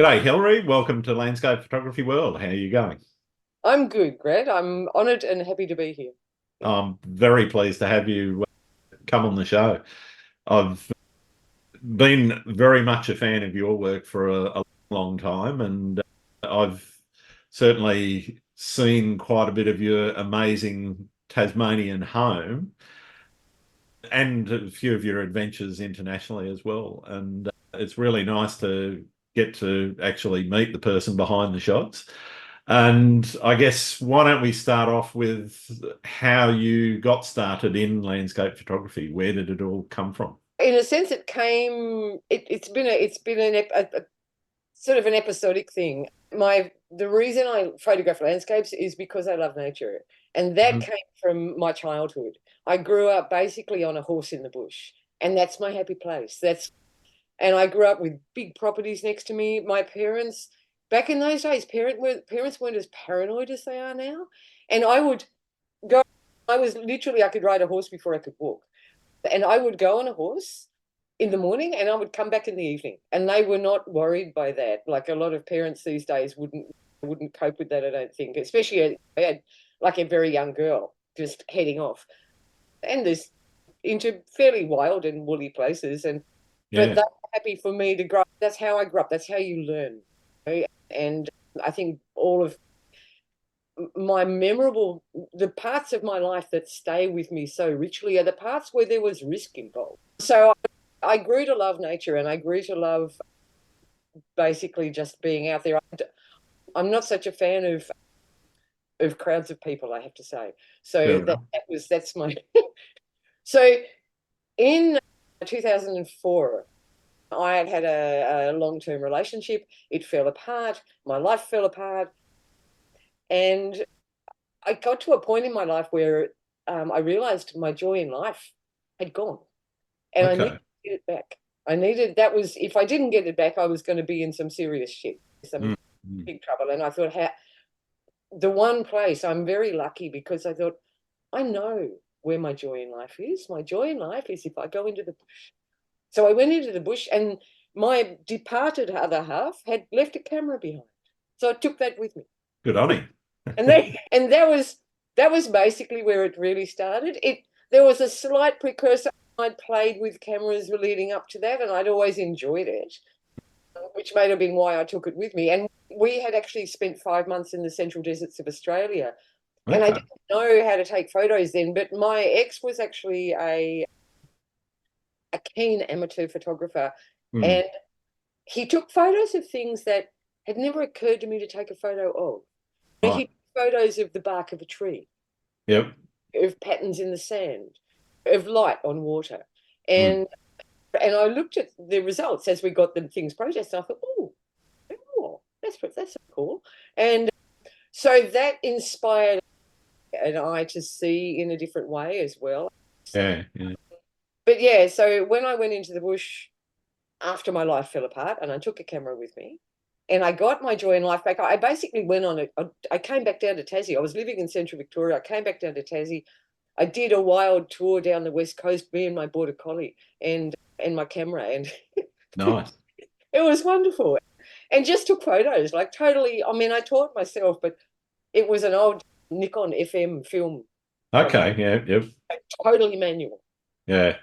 G'day, Hilary. Welcome to Landscape Photography World. How are you going? I'm good, Greg. I'm honoured and happy to be here. I'm very pleased to have you come on the show. I've been very much a fan of your work for a long time, and I've certainly seen quite a bit of your amazing Tasmanian home and a few of your adventures internationally as well. And it's really nice to get to actually meet the person behind the shots. And I guess why don't we start off with how you got started in landscape photography? Where did it all come from? In a sense, it came. It's been a sort of an episodic thing. The reason I photograph landscapes is because I love nature, and that Mhm. came from my childhood. I grew up basically on a horse in the bush, and that's my happy place. And I grew up with big properties next to me. My parents, back in those days, parents weren't as paranoid as they are now, and I would go. I could ride a horse before I could walk. And I would go on a horse in the morning and I would come back in the evening. And they were not worried by that. Like a lot of parents these days wouldn't cope with that, I don't think. Especially I had like a very young girl just heading off. And there's into fairly wild and woolly places. But Yeah, they're happy for me to grow up. That's how I grew up. That's how you learn. And I think all of my memorable the parts of my life that stay with me so richly are the parts where there was risk involved. So I grew to love nature and I grew to love basically just being out there. I'm not such a fan of crowds of people, I have to say. So fair enough. that's my so in 2004 I had a long-term relationship. It fell apart. My life fell apart. And I got to a point in my life where I realized my joy in life had gone, and I needed Okay. to get it back. I needed that was if I didn't get it back, I was going to be in some serious shit, some Mm, mm. big trouble. And I thought, the one place I'm very lucky because I thought I know where my joy in life is. My joy in life is if I go into the bush. So I went into the bush, and my departed other half had left a camera behind, so I took that with me. Good on him. And that was basically where it really started. There was a slight precursor. I'd played with cameras leading up to that, and I'd always enjoyed it, which may have been why I took it with me. And we had actually spent 5 months in the central deserts of Australia, and I Okay. didn't know how to take photos then. But my ex was actually a keen amateur photographer, Mm. and he took photos of things that had never occurred to me to take a photo of. Right. He took photos of the bark of a tree, Yep. of patterns in the sand, of light on water. Mm. And and I looked at the results as we got the things processed. And I thought, oh, that's so cool. And so that inspired an eye to see in a different way as well. Yeah. Yeah. But yeah, so when I went into the bush after my life fell apart, and I took a camera with me, and I got my joy in life back. I basically went on it. I came back down to Tassie. I was living in central Victoria. I came back down to Tassie. I did a wild tour down the west coast, me and my border collie and my camera, and Nice. it was wonderful. And just took photos, like totally. I mean, I taught myself, but it was an old Nikon FM film camera, Okay. Yeah. Yep. totally manual. Yeah.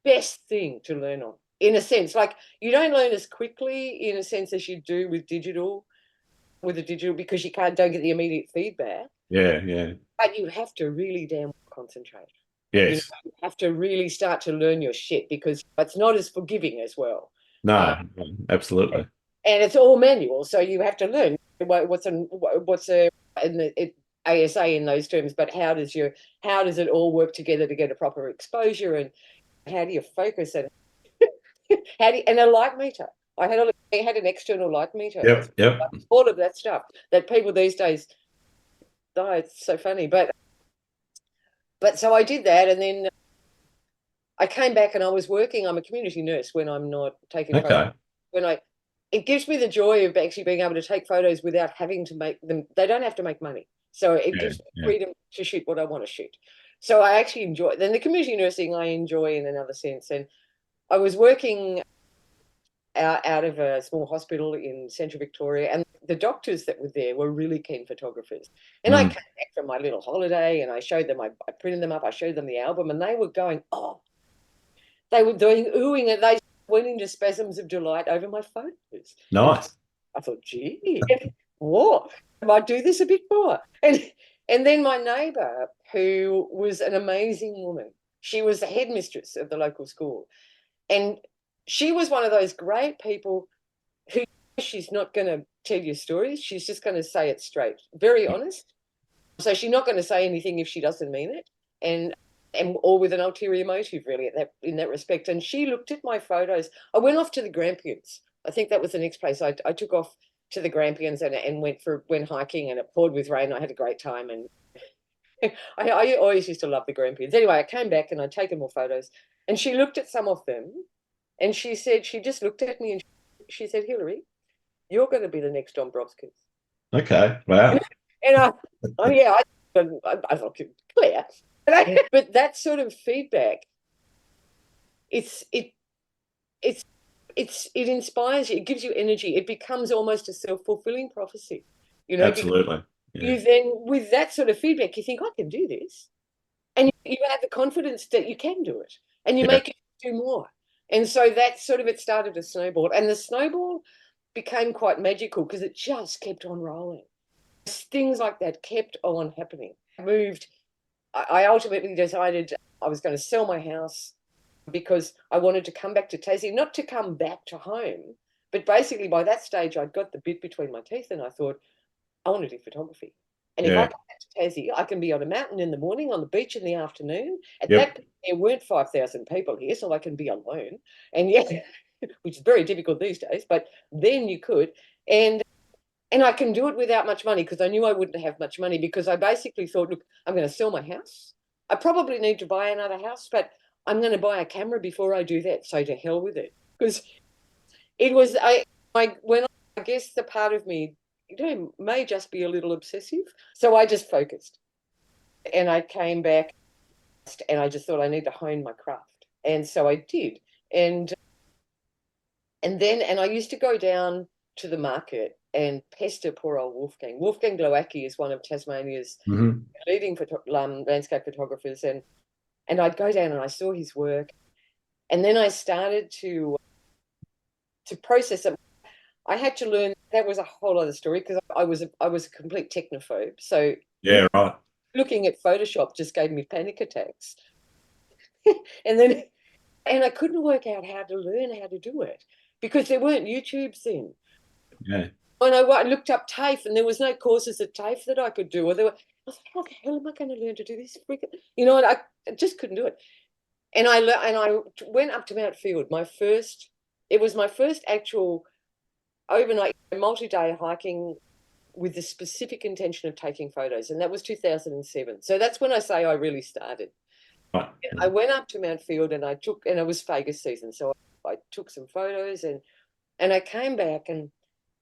Best thing to learn on, in a sense. Like you don't learn as quickly, in a sense, as you do with a digital because you don't get the immediate feedback. Yeah. Yeah. But you have to really damn concentrate. Yes. You have to really start to learn your shit because it's not as forgiving as well. Uh, No. Absolutely. and it's all manual, so you have to learn what's ASA in those terms. But how does it all work together to get a proper exposure, and how do you focus, and and a light meter. I had an external light meter, Yep. Yep. all of that stuff that people these days. Oh, it's so funny, but so I did that, and then I came back and I was working. I'm a community nurse when I'm not taking photos. Okay. When I, it gives me the joy of actually being able to take photos without having to make them. They don't have to make money, so it Yeah. gives me Yeah. freedom to shoot what I want to shoot. So I actually enjoy. Then the community nursing I enjoy in another sense, and I was working out of a small hospital in central Victoria, and the doctors that were there were really keen photographers. And I came back from my little holiday and I showed them, I printed them up, I showed them the album, and they were going, oh, they were doing oohing, and they went into spasms of delight over my photos. Nice. I thought, gee, what? I might do this a bit more. And then my neighbour, who was an amazing woman, she was the headmistress of the local school. And she was one of those great people who, she's not going to tell you stories. She's just going to say it straight, very honest. So she's not going to say anything if she doesn't mean it, and or with an ulterior motive, really, in that respect. And she looked at my photos. I went off to the Grampians. I think that was the next place. I took off to the Grampians and went hiking, and it poured with rain. I had a great time, and I always used to love the Grampians. Anyway, I came back and I'd taken more photos, and she looked at some of them, and she just looked at me and she said, Hilary, you're going to be the next Dombrovskis. Okay. Wow. And I thought, clear. But that sort of feedback, it inspires you. It gives you energy. It becomes almost a self-fulfilling prophecy. Absolutely. Yeah. You then, with that sort of feedback, you think, I can do this. And you have the confidence that you can do it. And you make it do more. And so that sort of, it started to snowball. And the snowball became quite magical because it just kept on rolling. Things like that kept on happening. I ultimately decided I was going to sell my house because I wanted to come back to Tassie, not to come back to home, but basically by that stage I'd got the bit between my teeth and I thought, I want to do photography. And if I come back to Tassie, I can be on a mountain in the morning, on the beach in the afternoon. At that point, there weren't 5,000 people here, so I can be alone. And which is very difficult these days, but then you could. And I can do it without much money because I knew I wouldn't have much money, because I basically thought, look, I'm going to sell my house. I probably need to buy another house, but I'm going to buy a camera before I do that. So to hell with it. Because it was, I guess the part of me, may just be a little obsessive. So I just focused. And I came back and I just thought I need to hone my craft. And so I did. And I used to go down to the market and pester poor old Wolfgang. Wolfgang Glowacki is one of Tasmania's leading landscape photographers. And I'd go down and I saw his work. And then I started to process it. I had to learn. That was a whole other story because I was a complete technophobe. So right. Looking at Photoshop just gave me panic attacks. and I couldn't work out how to learn how to do it because there weren't YouTubes then. Yeah. And I looked up TAFE and there was no courses at TAFE that I could do. Or I was like, how the hell am I going to learn to do this? And I just couldn't do it. And I went up to Mount Field. It was my first actual overnight multi-day hiking with the specific intention of taking photos. And that was 2007. So that's when I say I really started. Right. I went up to Mount Field and it was Fagus season. So I took some photos and I came back and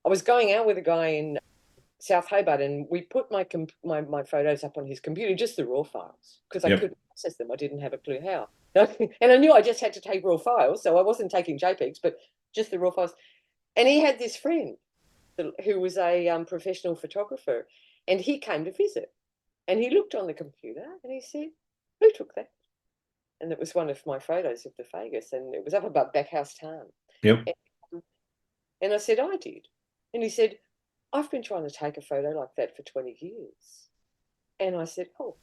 I was going out with a guy in South Hobart and we put my photos up on his computer, just the raw files, because I couldn't process them. I didn't have a clue how. And I knew I just had to take raw files. So I wasn't taking JPEGs, but just the raw files. And he had this friend who was a professional photographer, and he came to visit. And he looked on the computer and he said, who took that? And it was one of my photos of the Fagus, and it was up above Backhouse Tarn. Yep. And I said, I did. And he said, I've been trying to take a photo like that for 20 years. And I said, oh,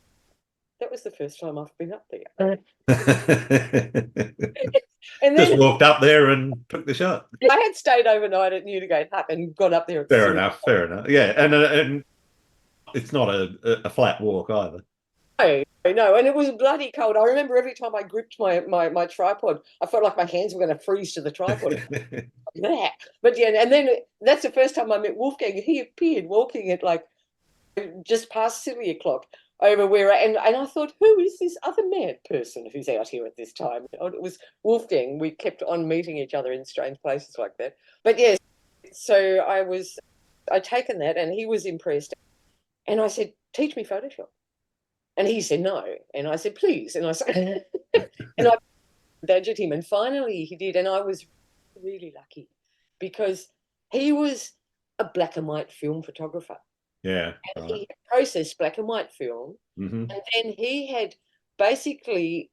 that was the first time I've been up there. And then, just walked up there and took the shot. I had stayed overnight at Newdigate Hut and got up there. Fair enough. Yeah, and it's not a flat walk either. No, and it was bloody cold. I remember every time I gripped my tripod, I felt like my hands were going to freeze to the tripod. But yeah, and then that's the first time I met Wolfgang. He appeared walking at like just past silly o'clock over where, and I thought, who is this other mad person who's out here at this time? It was Wolfgang. We kept on meeting each other in strange places like that. But yes, so I'd taken that and he was impressed. And I said, teach me Photoshop. And he said, no. And I said, please. And I said, and I badgered him. And finally he did. And I was really lucky because he was a black and white film photographer. Yeah. And Right. he processed black and white film, Mm-hmm. and then he had basically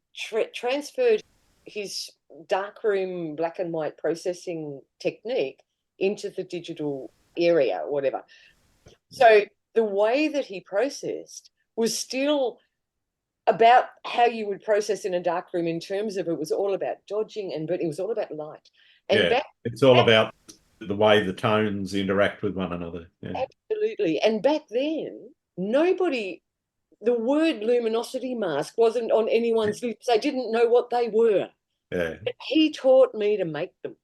transferred his darkroom black and white processing technique into the digital area, whatever. So the way that he processed was still about how you would process in a darkroom in terms of it was all about dodging, but it was all about light. And Yeah. back, It's all back about the way the tones interact with one another. Yeah. absolutely. And back then, nobody, the word luminosity mask wasn't on anyone's lips. They didn't know what they were. Yeah. But he taught me to make them.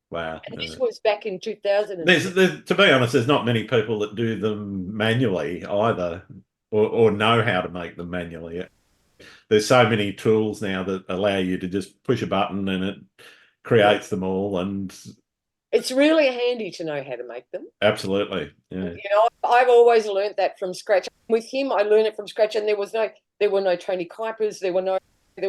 Wow. And this was back in 2006. To be honest, there's not many people that do them manually either, or know how to make them manually. There's so many tools now that allow you to just push a button and it Yeah. creates them all. And It's really handy to know how to make them. absolutely, yeah, You know, I've always learned that from scratch. With him, I learned it from scratch, and there were no Tony Kuipers, there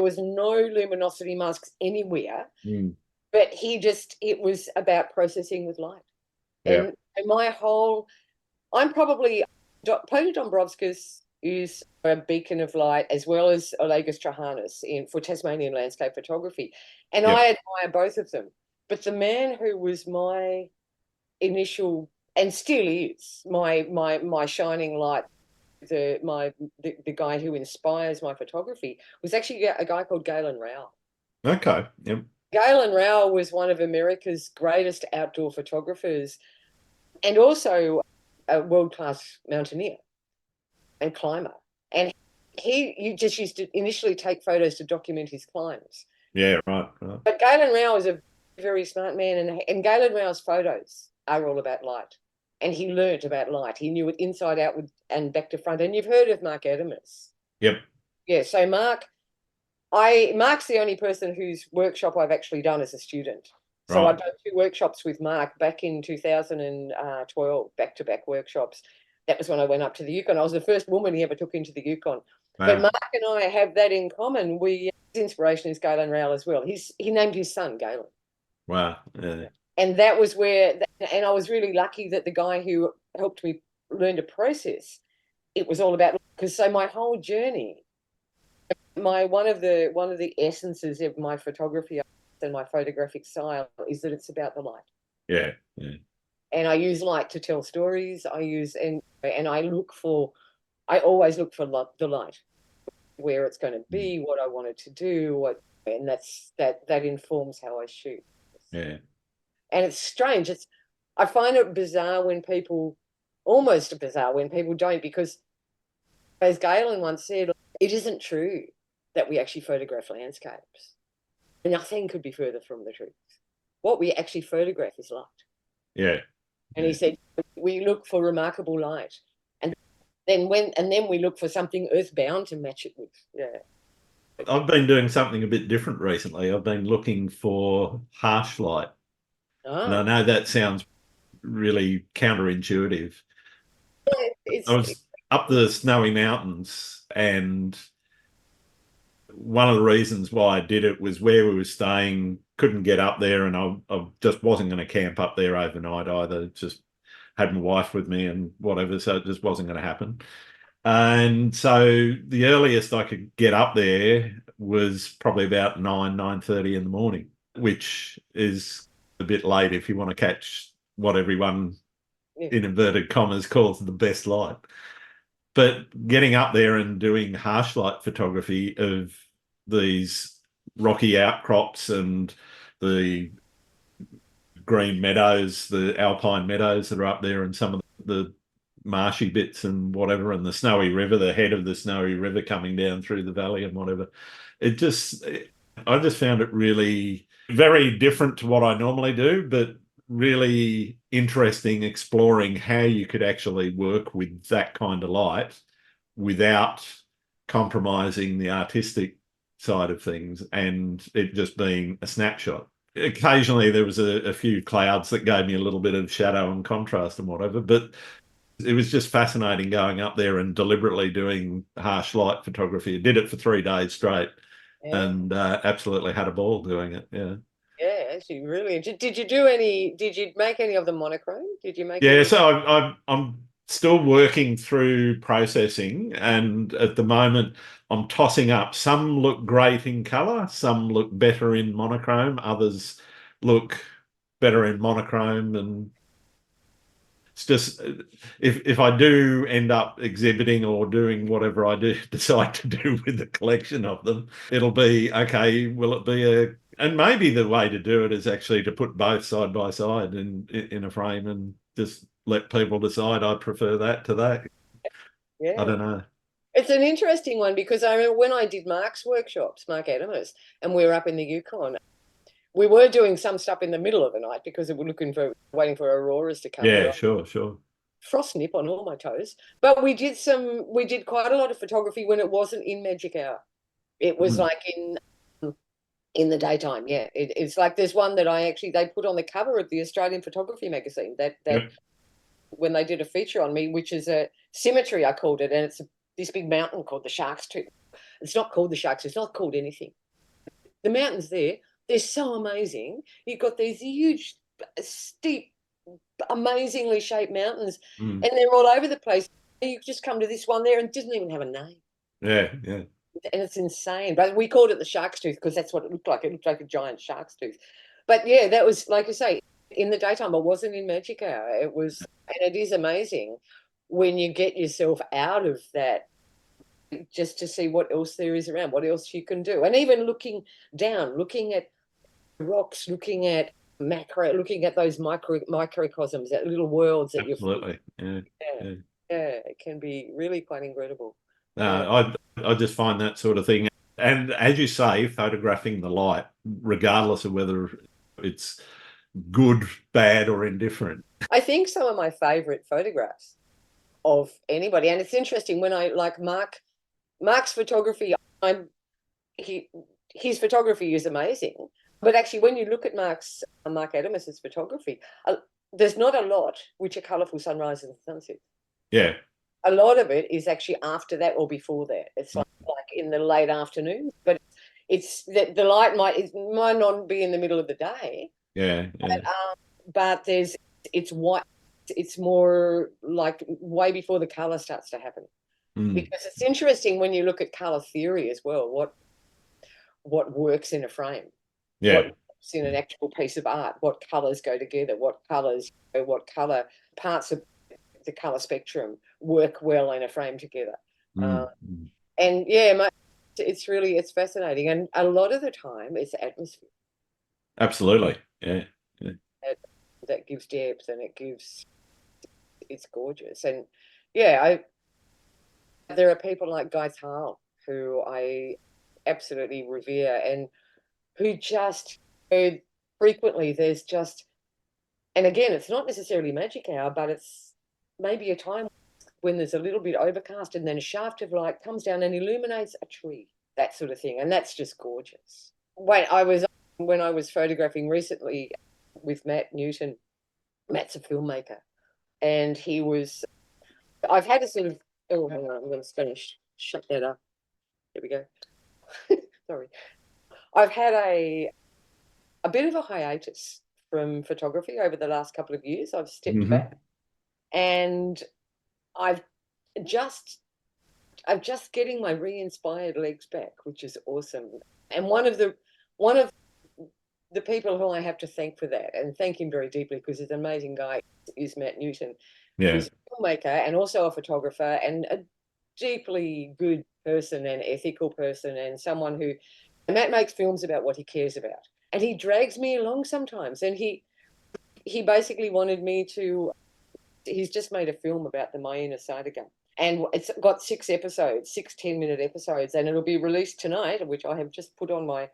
was no luminosity masks anywhere. mm, But it was about processing with light. yeah, And my whole, I'm probably, Pony Dombrovskis is a beacon of light, as well as Olegas Trahanis for Tasmanian landscape photography. And yep, I admire both of them. But the man who was my initial, and still is, my shining light, the guy who inspires my photography, was actually a guy called Galen Rao. okay, yep, Galen Rao was one of America's greatest outdoor photographers, and also a world-class mountaineer and climber. And you just used to initially take photos to document his climbs. yeah, right, right, But Galen Rao is a very smart man, and Galen Rao's photos are all about light. And he learnt about light. He knew it inside out and back to front. And you've heard of Mark Adamus. yep, Yeah, so Mark's the only person whose workshop I've actually done as a student. So right, I've done 2 workshops with Mark back in 2012, back-to-back workshops. That was when I went up to the Yukon. I was the first woman he ever took into the Yukon. But wow, Mark and I have that in common. His inspiration is Galen Rowell as well. He named his son Galen. wow, yeah, And that was and I was really lucky that the guy who helped me learn to process, it was all about, because so my whole journey, one of the essences of my photography and my photographic style is that it's about the light. yeah, yeah, And I use light to tell stories. And I always look for the light, where it's going to mm, be, what I wanted to do, and that informs how I shoot. yeah, And it's strange. I find it almost bizarre when people don't, because as Galen once said, it isn't true that we actually photograph landscapes. Nothing could be further from the truth. What we actually photograph is light. yeah, And yeah. he said, we look for remarkable light. And then we look for something earthbound to match it with. Yeah. I've been doing something a bit different recently. I've been looking for harsh light, and I Ah. know that sounds really counterintuitive. I It's was up the snowy mountains, and one of the reasons why I did it was where we were staying, couldn't get up there, and I just wasn't going to camp up there overnight either. Just had my wife with me and whatever, so it just wasn't going to happen. And so the earliest I could get up there was probably about 9:30 in the morning, which is a bit late if you want to catch what everyone yeah. in inverted commas calls the best light. But getting up there and doing harsh light photography of these rocky outcrops and the green meadows, the alpine meadows that are up there, and some of the marshy bits and whatever, and the snowy river, the head of the snowy river coming down through the valley and whatever. I just found it really very different to what I normally do, but really interesting exploring how you could actually work with that kind of light without compromising the artistic side of things and it just being a snapshot. Occasionally there was a few clouds that gave me a little bit of shadow and contrast and whatever, but it was just fascinating going up there and deliberately doing harsh light photography. I did it for 3 days straight Yeah. and absolutely had a ball doing it. Yeah. Yeah. Actually, really. Did you make any of them monochrome? Did you make Yeah, any? so I'm still working through processing, and at the moment I'm tossing up. Some look great in color, some look better in monochrome, others look better in monochrome, and it's just if I do end up exhibiting or doing whatever I do decide to do with the collection of them, it'll be okay. Will it be a and maybe the way to do it is actually to put both side by side in a frame and just let people decide. I prefer that to that. I Yeah. don't know. It's an interesting one because I remember when I did Mark's workshops, Mark Adamus, and we were up in the Yukon, we were doing some stuff in the middle of the night because we were waiting for auroras to come. Yeah, Where I sure. frost nip on all my toes. But we did quite a lot of photography when it wasn't in magic hour. It was Mm. like in the daytime. Yeah, it's like there's one that they put on the cover of the Australian Photography magazine that Yep. when they did a feature on me, which is a symmetry, I called it, and it's this big mountain called the Shark's Tooth. It's not called the Shark's Tooth. It's not called anything. The mountains there, they're so amazing. You've got these huge, steep, amazingly shaped mountains, Mm. and they're all over the place. You just come to this one there and it doesn't even have a name. Yeah. And it's insane. But we called it the Shark's Tooth because that's what it looked like. It looked like a giant shark's tooth. But yeah, that was, like you say, in the daytime. It wasn't in magic hour. It was, and it is amazing when you get yourself out of that just to see what else there is around, what else you can do. And even looking down, looking at rocks, looking at macro, looking at those microcosms, that little worlds that you're. Absolutely. Yeah, Yeah. yeah, it can be really quite incredible. Yeah. I just find that sort of thing. And as you say, photographing the light, regardless of whether it's good, bad, or indifferent. I think some of my favorite photographs of anybody, and it's interesting when I like Mark's photography, I'm he his photography is amazing. But actually, when you look at Mark Adamus's photography, there's not a lot which are colourful sunrises and sunsets. Yeah. A lot of it is actually after that or before that. It's like in the late afternoon, but it's that the light it might not be in the middle of the day, Yeah. but it's white. It's more like way before the color starts to happen. Mm. Because it's interesting when you look at color theory as well. What works in a frame? What Yeah. works in an actual piece of art? What colors go together? What color parts of the color spectrum work well in a frame together? Mm. And yeah, it's fascinating, and a lot of the time it's atmosphere Absolutely. Yeah. that, that gives depth, and it's gorgeous. And yeah, there are people like Guy Thal who I absolutely revere, and who just frequently there's just, and again, it's not necessarily magic hour, but it's maybe a time when there's a little bit overcast and then a shaft of light comes down and illuminates a tree, that sort of thing. And that's just gorgeous. When I was photographing recently with Matt Newton. Matt's a filmmaker, and I've had a sort of, oh, hang on, I'm going to shut that up. There we go. Sorry. I've had a bit of a hiatus from photography over the last couple of years. I've stepped back, and I've just getting my re-inspired legs back, which is awesome. And one of the people who I have to thank for that, and thank him very deeply because he's an amazing guy, is Matt Newton, Yeah. who's a filmmaker and also a photographer and a deeply good person and ethical person, and someone who, and Matt makes films about what he cares about. And he drags me along sometimes. And he basically wanted me to, he's just made a film about the Maina Saidaga. And it's got 6 episodes, 6 10-minute episodes, and it'll be released tonight, which I have just put on my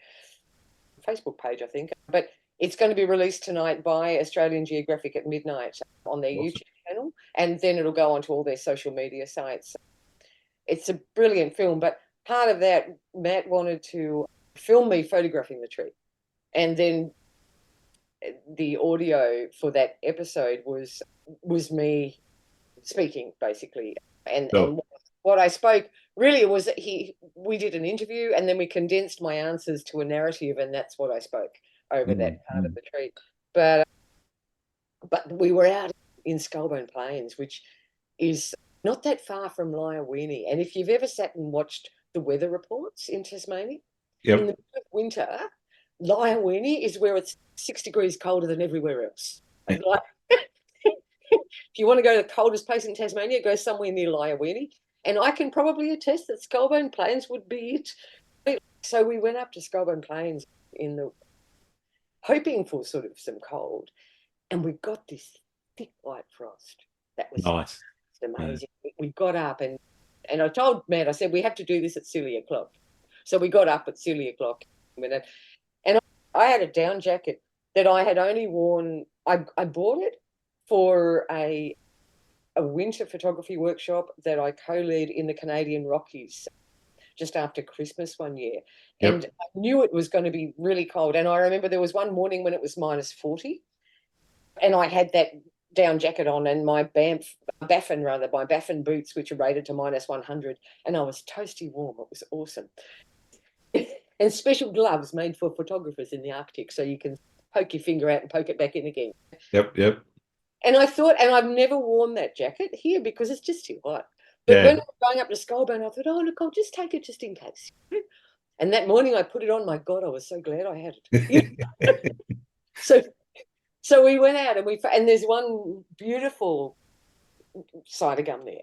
Facebook page, I think. But it's going to be released tonight by Australian Geographic at midnight on their Awesome. YouTube channel, and then it'll go onto all their social media sites. It's a brilliant film, but part of that, Matt wanted to film me photographing the tree, and then the audio for that episode was me speaking basically, and Sure. what I spoke really was that we did an interview and then we condensed my answers to a narrative, and that's what I spoke. over that part of the tree. But we were out in Skullbone Plains, which is not that far from Lyawini. And if you've ever sat and watched the weather reports in Tasmania, in the middle of winter, Lyawini is where it's 6 degrees colder than everywhere else. And like, if you want to go to the coldest place in Tasmania, go somewhere near Lyawini. And I can probably attest that Skullbone Plains would be it. So we went up to Skullbone Plains hoping for sort of some cold, and we got this thick white frost. That was nice. amazing. Yeah. We got up and I told Matt, I said, we have to do this at silly o'clock. So we got up at silly o'clock. And I had a down jacket that I had only worn. I bought it for a winter photography workshop that I co-led in the Canadian Rockies just after Christmas one year. Yep. And I knew it was going to be really cold. And I remember there was one morning when it was -40, and I had that down jacket on and my Baffin boots, which are rated to -100, and I was toasty warm. It was awesome. And special gloves made for photographers in the Arctic, so you can poke your finger out and poke it back in again. Yep. And I thought, and I've never worn that jacket here because it's just too hot. But when I was going up to Skullbone, I thought, oh, look, I'll just take it just in case. And that morning I put it on. My God, I was so glad I had it. So we went out and there's one beautiful cider gum there.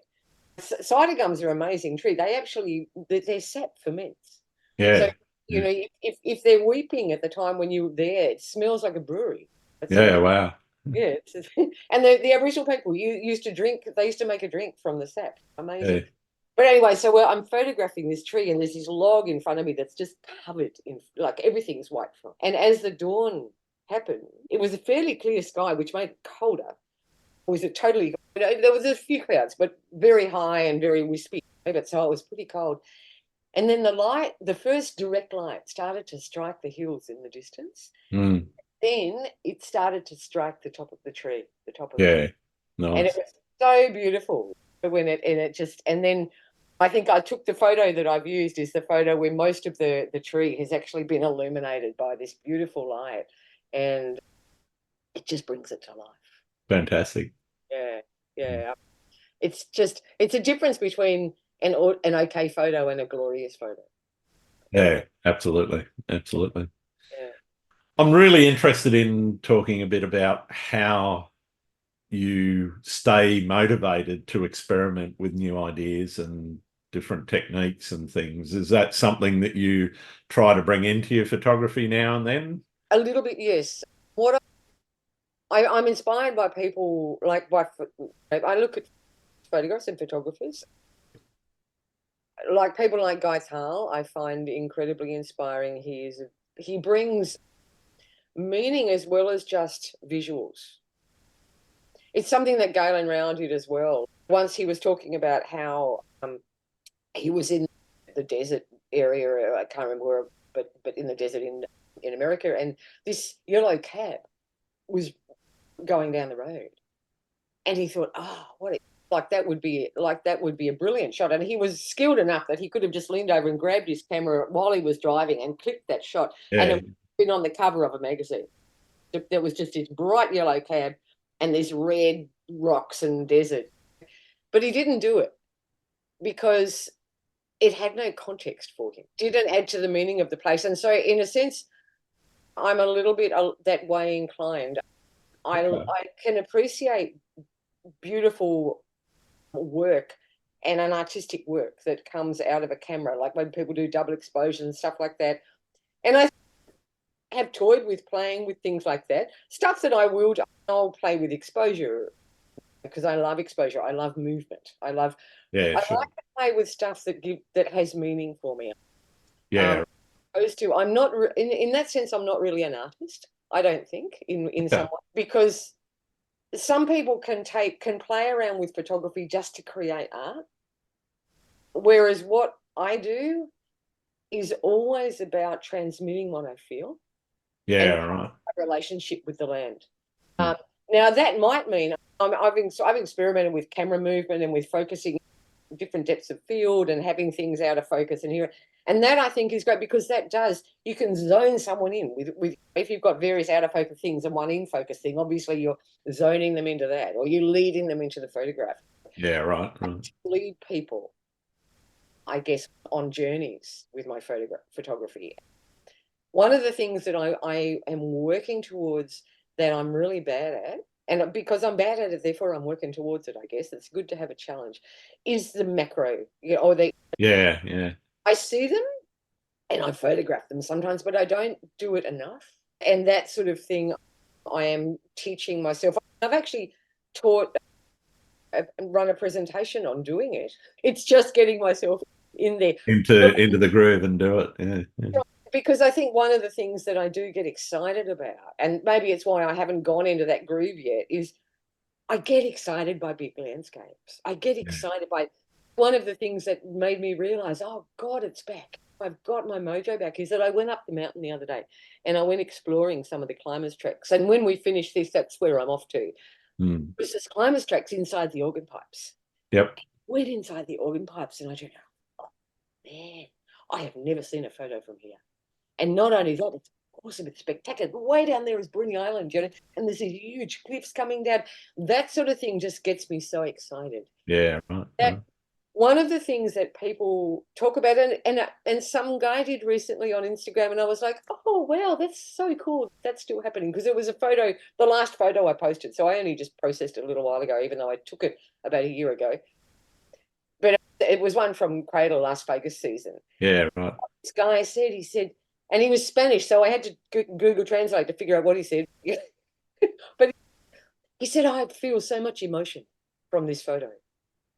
Cider gums are an amazing tree. Their sap ferments. Yeah. So, you know, if they're weeping at the time when you're there, it smells like a brewery. Wow. Yeah. And the Aboriginal people used to make a drink from the sap. Amazing. Yeah. But anyway, so I'm photographing this tree and there's this log in front of me that's just covered in, like, everything's white. And as the dawn happened, it was a fairly clear sky, which made it colder. Was it totally, there was a few clouds, but very high and very wispy. So it was pretty cold. And then the first direct light started to strike the hills in the distance. Then it started to strike the top of the tree, nice. And it was so beautiful and then I think I took the photo that I've used is the photo where most of the tree has actually been illuminated by this beautiful light, and it just brings it to life. Fantastic. Yeah. It's a difference between an okay photo and a glorious photo. Yeah, absolutely. Yeah. I'm really interested in talking a bit about how you stay motivated to experiment with new ideas and different techniques and things. Is that something that you try to bring into your photography now and then? A little bit, yes. I'm inspired by people I look at photographs and photographers. Like people like Guy Thal, I find incredibly inspiring. He brings meaning as well as just visuals. It's something that Galen Round did as well. Once he was talking about how he was in the desert area, I can't remember where, but in the desert in America, and this yellow cab was going down the road. And he thought, that would be a brilliant shot. And he was skilled enough that he could have just leaned over and grabbed his camera while he was driving and clicked that shot. Yeah. And it would have been on the cover of a magazine. There was just this bright yellow cab and these red rocks and desert. But he didn't do it because it had no context for him. Didn't add to the meaning of the place. And so in a sense, I'm a little bit that way inclined. I can appreciate beautiful work and an artistic work that comes out of a camera, like when people do double exposure and stuff like that. And I have toyed with playing with things like that. Stuff that I'll play with exposure because I love exposure. I love movement. I like to play with stuff that has meaning for me. Yeah. Opposed to, I'm not in that sense. I'm not really an artist. I don't think in some way, because some people can play around with photography just to create art, whereas what I do is always about transmitting what I feel. Yeah, right. A relationship with the land. Now that might mean I've experimented with camera movement and with focusing different depths of field and having things out of focus and here. And that I think is great because you can zone someone in with if you've got various out of focus things and one in focus thing, obviously you're zoning them into that, or you're leading them into the photograph. Yeah, right. Lead people, I guess, on journeys with my photography. One of the things that I am working towards that I'm really bad at, and because I'm bad at it, therefore I'm working towards it, I guess, it's good to have a challenge, is the macro, or Yeah. I see them and I photograph them sometimes, but I don't do it enough. And that sort of thing I am teaching myself. I've actually taught and run a presentation on doing it. It's just getting myself in there. Into the groove and do it. Yeah. Because I think one of the things that I do get excited about, and maybe it's why I haven't gone into that groove yet, is I get excited by big landscapes. I get excited by one of the things that made me realize, oh God, it's back. I've got my mojo back, is that I went up the mountain the other day and I went exploring some of the climbers tracks. And when we finish this, that's where I'm off to. There's this climbers tracks inside the organ pipes. Yep. Went inside the organ pipes and I just, oh man, I have never seen a photo from here. And not only that, it's awesome, it's spectacular. But way down there is Bruny Island, and there's these huge cliffs coming down. That sort of thing just gets me so excited. Yeah, right. One of the things that people talk about, and some guy did recently on Instagram, and I was like, oh, wow, that's so cool. That's still happening, because it was a photo, the last photo I posted. So I only just processed it a little while ago, even though I took it about a year ago. But it was one from Cradle Las Vegas season. Yeah, right. This guy said, and he was Spanish, so I had to Google Translate to figure out what he said. But he said, I feel so much emotion from this photo.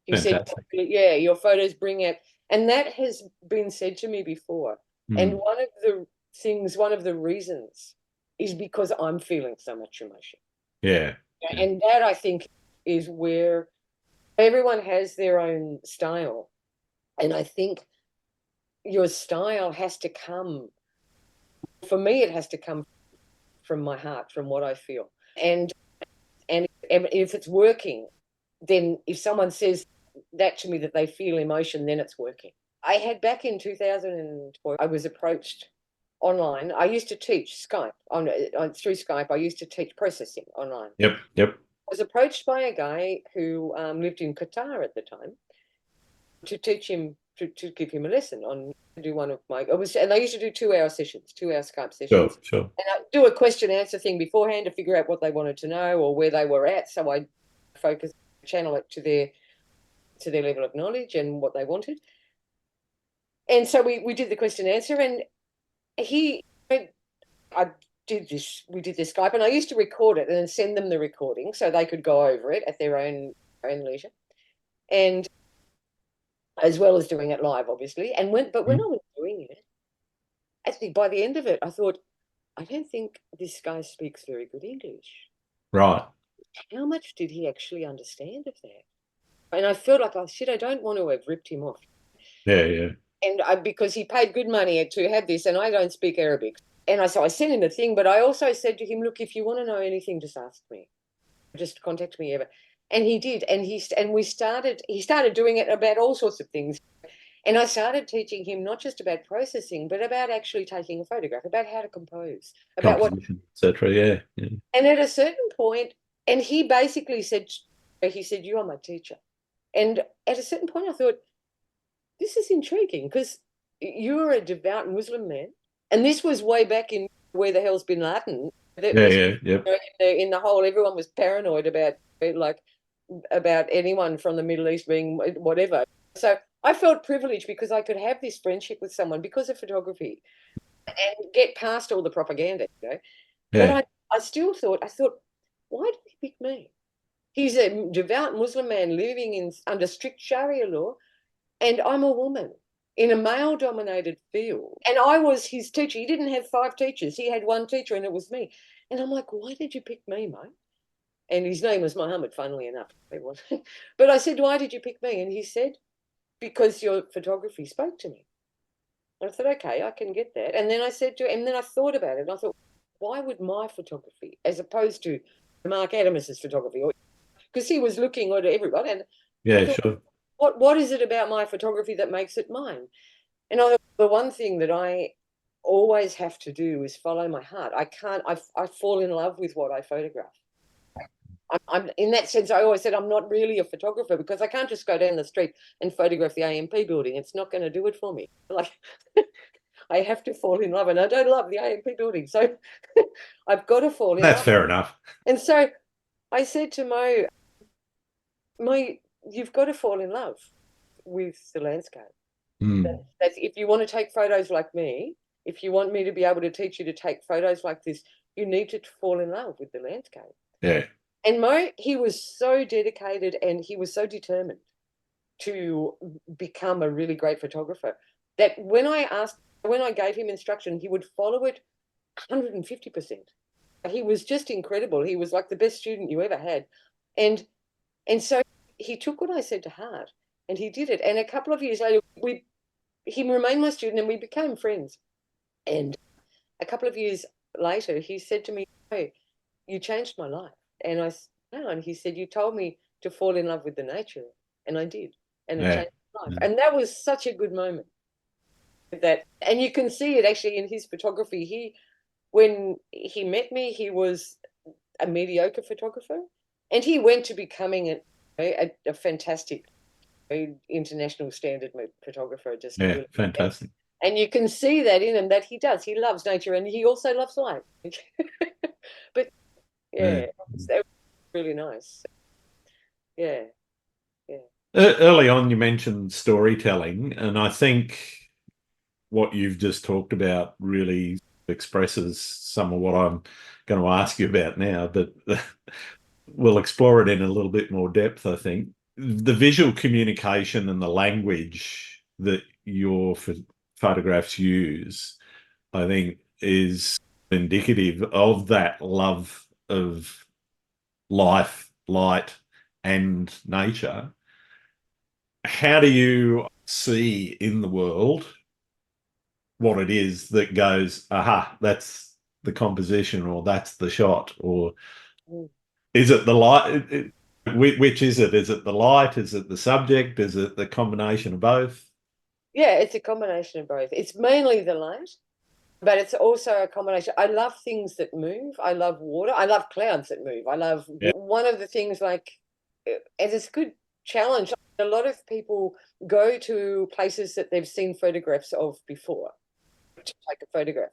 He Fantastic. said, yeah, your photos bring out, and that has been said to me before. And one of the reasons is because I'm feeling so much emotion. Yeah. And that, I think, is where everyone has their own style. And I think your style has to come, for me, it has to come from my heart, from what I feel. And if it's working, then if someone says that to me, that they feel emotion, then it's working. I had back in 2012, I was approached online. I used to teach Skype through Skype. I used to teach processing online. Yep. I was approached by a guy who lived in Qatar at the time to teach him, to give him a lesson on do one of my, and I used to do 2-hour sessions, 2-hour Skype sessions. Sure. And I do a question answer thing beforehand to figure out what they wanted to know or where they were at. So I focus, channel it to their level of knowledge and what they wanted. And so we did the question answer, and we did this Skype, and I used to record it and then send them the recording so they could go over it at their own leisure, and as well as doing it live, obviously. And when I was doing it, actually by the end of it, I thought, I don't think this guy speaks very good English. Right. How much did he actually understand of that? And I felt like, oh shit, I don't want to have ripped him off. Yeah. And because he paid good money to have this, and I don't speak Arabic. And so I sent him a thing, but I also said to him, look, if you want to know anything, just ask me. Just contact me ever. And he did. And he started doing it about all sorts of things. And I started teaching him not just about processing, but about actually taking a photograph, about how to compose, about what, etc. Yeah. And at a certain point, and he basically said, you are my teacher. And at a certain point, I thought, this is intriguing, because you're a devout Muslim man. And this was way back in where the hell's bin Laden. In the whole, everyone was paranoid about anyone from the Middle East being whatever. So I felt privileged because I could have this friendship with someone because of photography and get past all the propaganda, Yeah. But I still thought, why did he pick me? He's a devout Muslim man living under strict Sharia law, and I'm a woman in a male-dominated field. And I was his teacher. He didn't have 5 teachers. He had one teacher, and it was me. And I'm like, why did you pick me, mate? And his name was Mohammed, funnily enough. But I said, why did you pick me? And he said, because your photography spoke to me. And I thought, okay, I can get that. And then I said to him, and then I thought about it, and I thought, why would my photography, as opposed to Mark Adams's photography, because he was looking at everybody, and yeah, sure. what is it about my photography that makes it mine? And the one thing that I always have to do is follow my heart. I can't. I fall in love with what I photograph. I'm in that sense. I always said I'm not really a photographer because I can't just go down the street and photograph the AMP building. It's not going to do it for me. Like I have to fall in love, and I don't love the AMP building, so I've got to fall in That's love. fair enough. And so I said to Mo, you've got to fall in love with the landscape. Mm. That's if you want to take photos like me, if you want me to be able to teach you to take photos like this, you need to fall in love with the landscape. Yeah. And Mo, he was so dedicated and he was so determined to become a really great photographer that when I gave him instruction, he would follow it 150%. He was just incredible. He was like the best student you ever had. And so he took what I said to heart and he did it. And a couple of years later, he remained my student and we became friends. And a couple of years later, he said to me, "Hey, you changed my life." And I said, "No." And he said, "You told me to fall in love with the nature." And I did. And it Yeah. changed my life. And that was such a good moment. And you can see it actually in his photography. When he met me, he was a mediocre photographer. And he went to becoming a fantastic international standard photographer. Just Yeah. really, Fantastic. and you can see that in him that he does. He loves nature and he also loves life. But yeah, that was really nice. Yeah, yeah. Early on, you mentioned storytelling, and I think what you've just talked about really expresses some of what I'm going to ask you about now, but we'll explore it in a little bit more depth, I think. The visual communication and the language that your photographs use, I think, is indicative of that love of life, light, and nature. How do you see in the world what it is that goes, aha, that's the composition, or that's the shot, or Mm. is it the light? Which is it? Is it the light? Is it the subject? Is it the combination of both? Yeah, it's a combination of both. It's mainly the light, but it's also a combination. I love things that move. I love water. I love clouds that move. I love Yeah, one of the things like, and it's a good challenge. A lot of people go to places that they've seen photographs of before to take a photograph.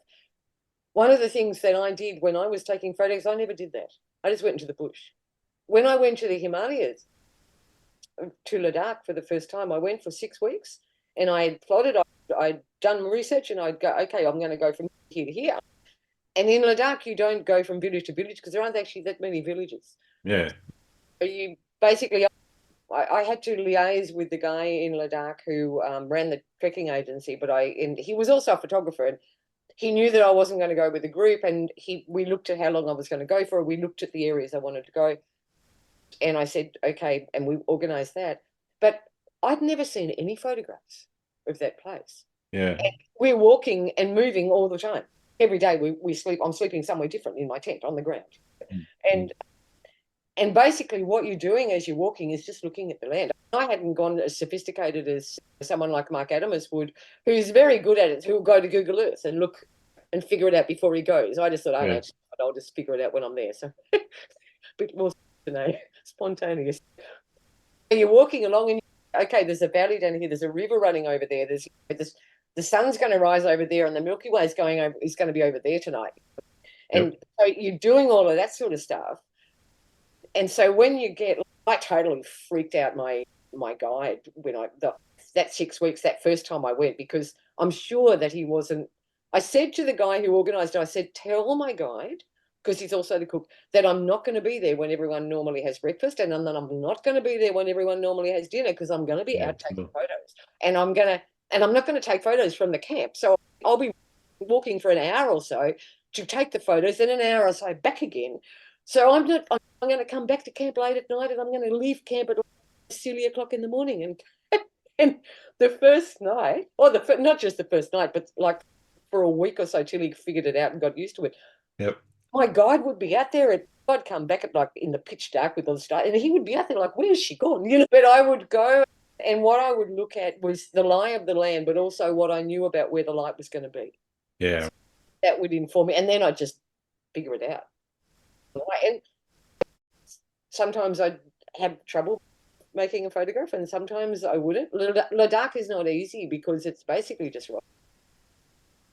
One of the things that I did when I was taking photos, I never did that. I just went into the bush. When I went to the Himalayas, to Ladakh for the first time, I went for 6 weeks and I had plotted, I'd done research and I'd go, okay, I'm going to go from here to here. And in Ladakh, you don't go from village to village because there aren't actually that many villages. yeah, So you basically, I had to liaise with the guy in Ladakh who ran the trekking agency, and he was also a photographer and he knew that I wasn't going to go with the group. And we looked at how long I was going to go for. We looked at the areas I wanted to go. And I said, okay, and we organized that. But I'd never seen any photographs of that place. yeah, And we're walking and moving all the time. Every day we sleep. I'm sleeping somewhere different in my tent on the ground. And and basically what you're doing as you're walking is just looking at the land. I hadn't gone as sophisticated as someone like Mark Adams would, who's very good at it, who will go to Google Earth and look and figure it out before he goes. I just thought, oh, yeah, no, I'll just figure it out when I'm there. So a bit more spontaneous. You're walking along and okay, there's a valley down here, there's a river running over there, there's this, the sun's going to rise over there and the Milky Way is going to be over there tonight. And yep, so you're doing all of that sort of stuff. And so when you get, I totally freaked out my guide when that 6 weeks, that first time I went, because I'm sure that he wasn't. I said to the guy who organized it, I said, tell my guide, because he's also the cook, that I'm not going to be there when everyone normally has breakfast, and then I'm not going to be there when everyone normally has dinner, because I'm going to be yeah, out taking photos, and I'm not going to take photos from the camp. So I'll be walking for an hour or so to take the photos, then an hour or so back again. So I'm going to come back to camp late at night, and I'm going to leave camp at silly o'clock in the morning. And the first night, or not just the first night, but like for a week or so till he figured it out and got used to it. yep, My guide would be out there, and I'd come back at like in the pitch dark with all the stars, and he would be out there like, "Where's she gone?" But I would go And what I would look at was the lie of the land, but also what I knew about where the light was going to be. Yeah. So that would inform me. And then I'd just figure it out. And sometimes I'd have trouble making a photograph, and sometimes I wouldn't. Ladakh is not easy because it's basically just rock.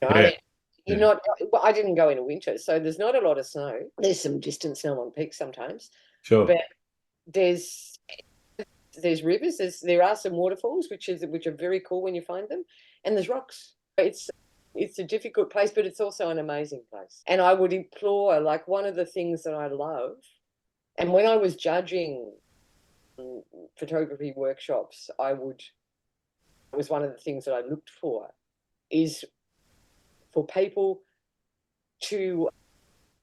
You know, I Yeah. mean, you're not. I didn't go in a winter, so there's not a lot of snow. There's some distant snow on peaks sometimes, Sure. but there's rivers. There are some waterfalls, which are very cool when you find them, and there's rocks. It's a difficult place, but it's also an amazing place. And I would implore, like, one of the things that I love, and when I was judging photography workshops, it was one of the things that I looked for, is for people to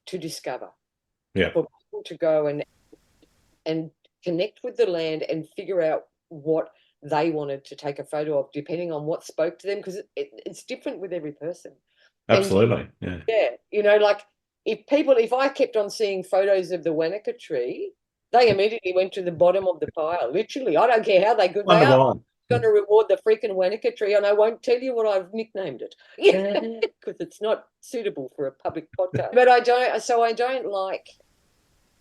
discover, Yeah. for people to go and connect with the land and figure out what they wanted to take a photo of, depending on what spoke to them, because it's different with every person. Absolutely. And yeah, like if I kept on seeing photos of the Wanaka tree, they immediately went to the bottom of the pile. Literally, I don't care how they good they Wonder are. why. Going to reward the freaking Wanaka tree, and I won't tell you what I've nicknamed it, because it's not suitable for a public podcast. But I don't like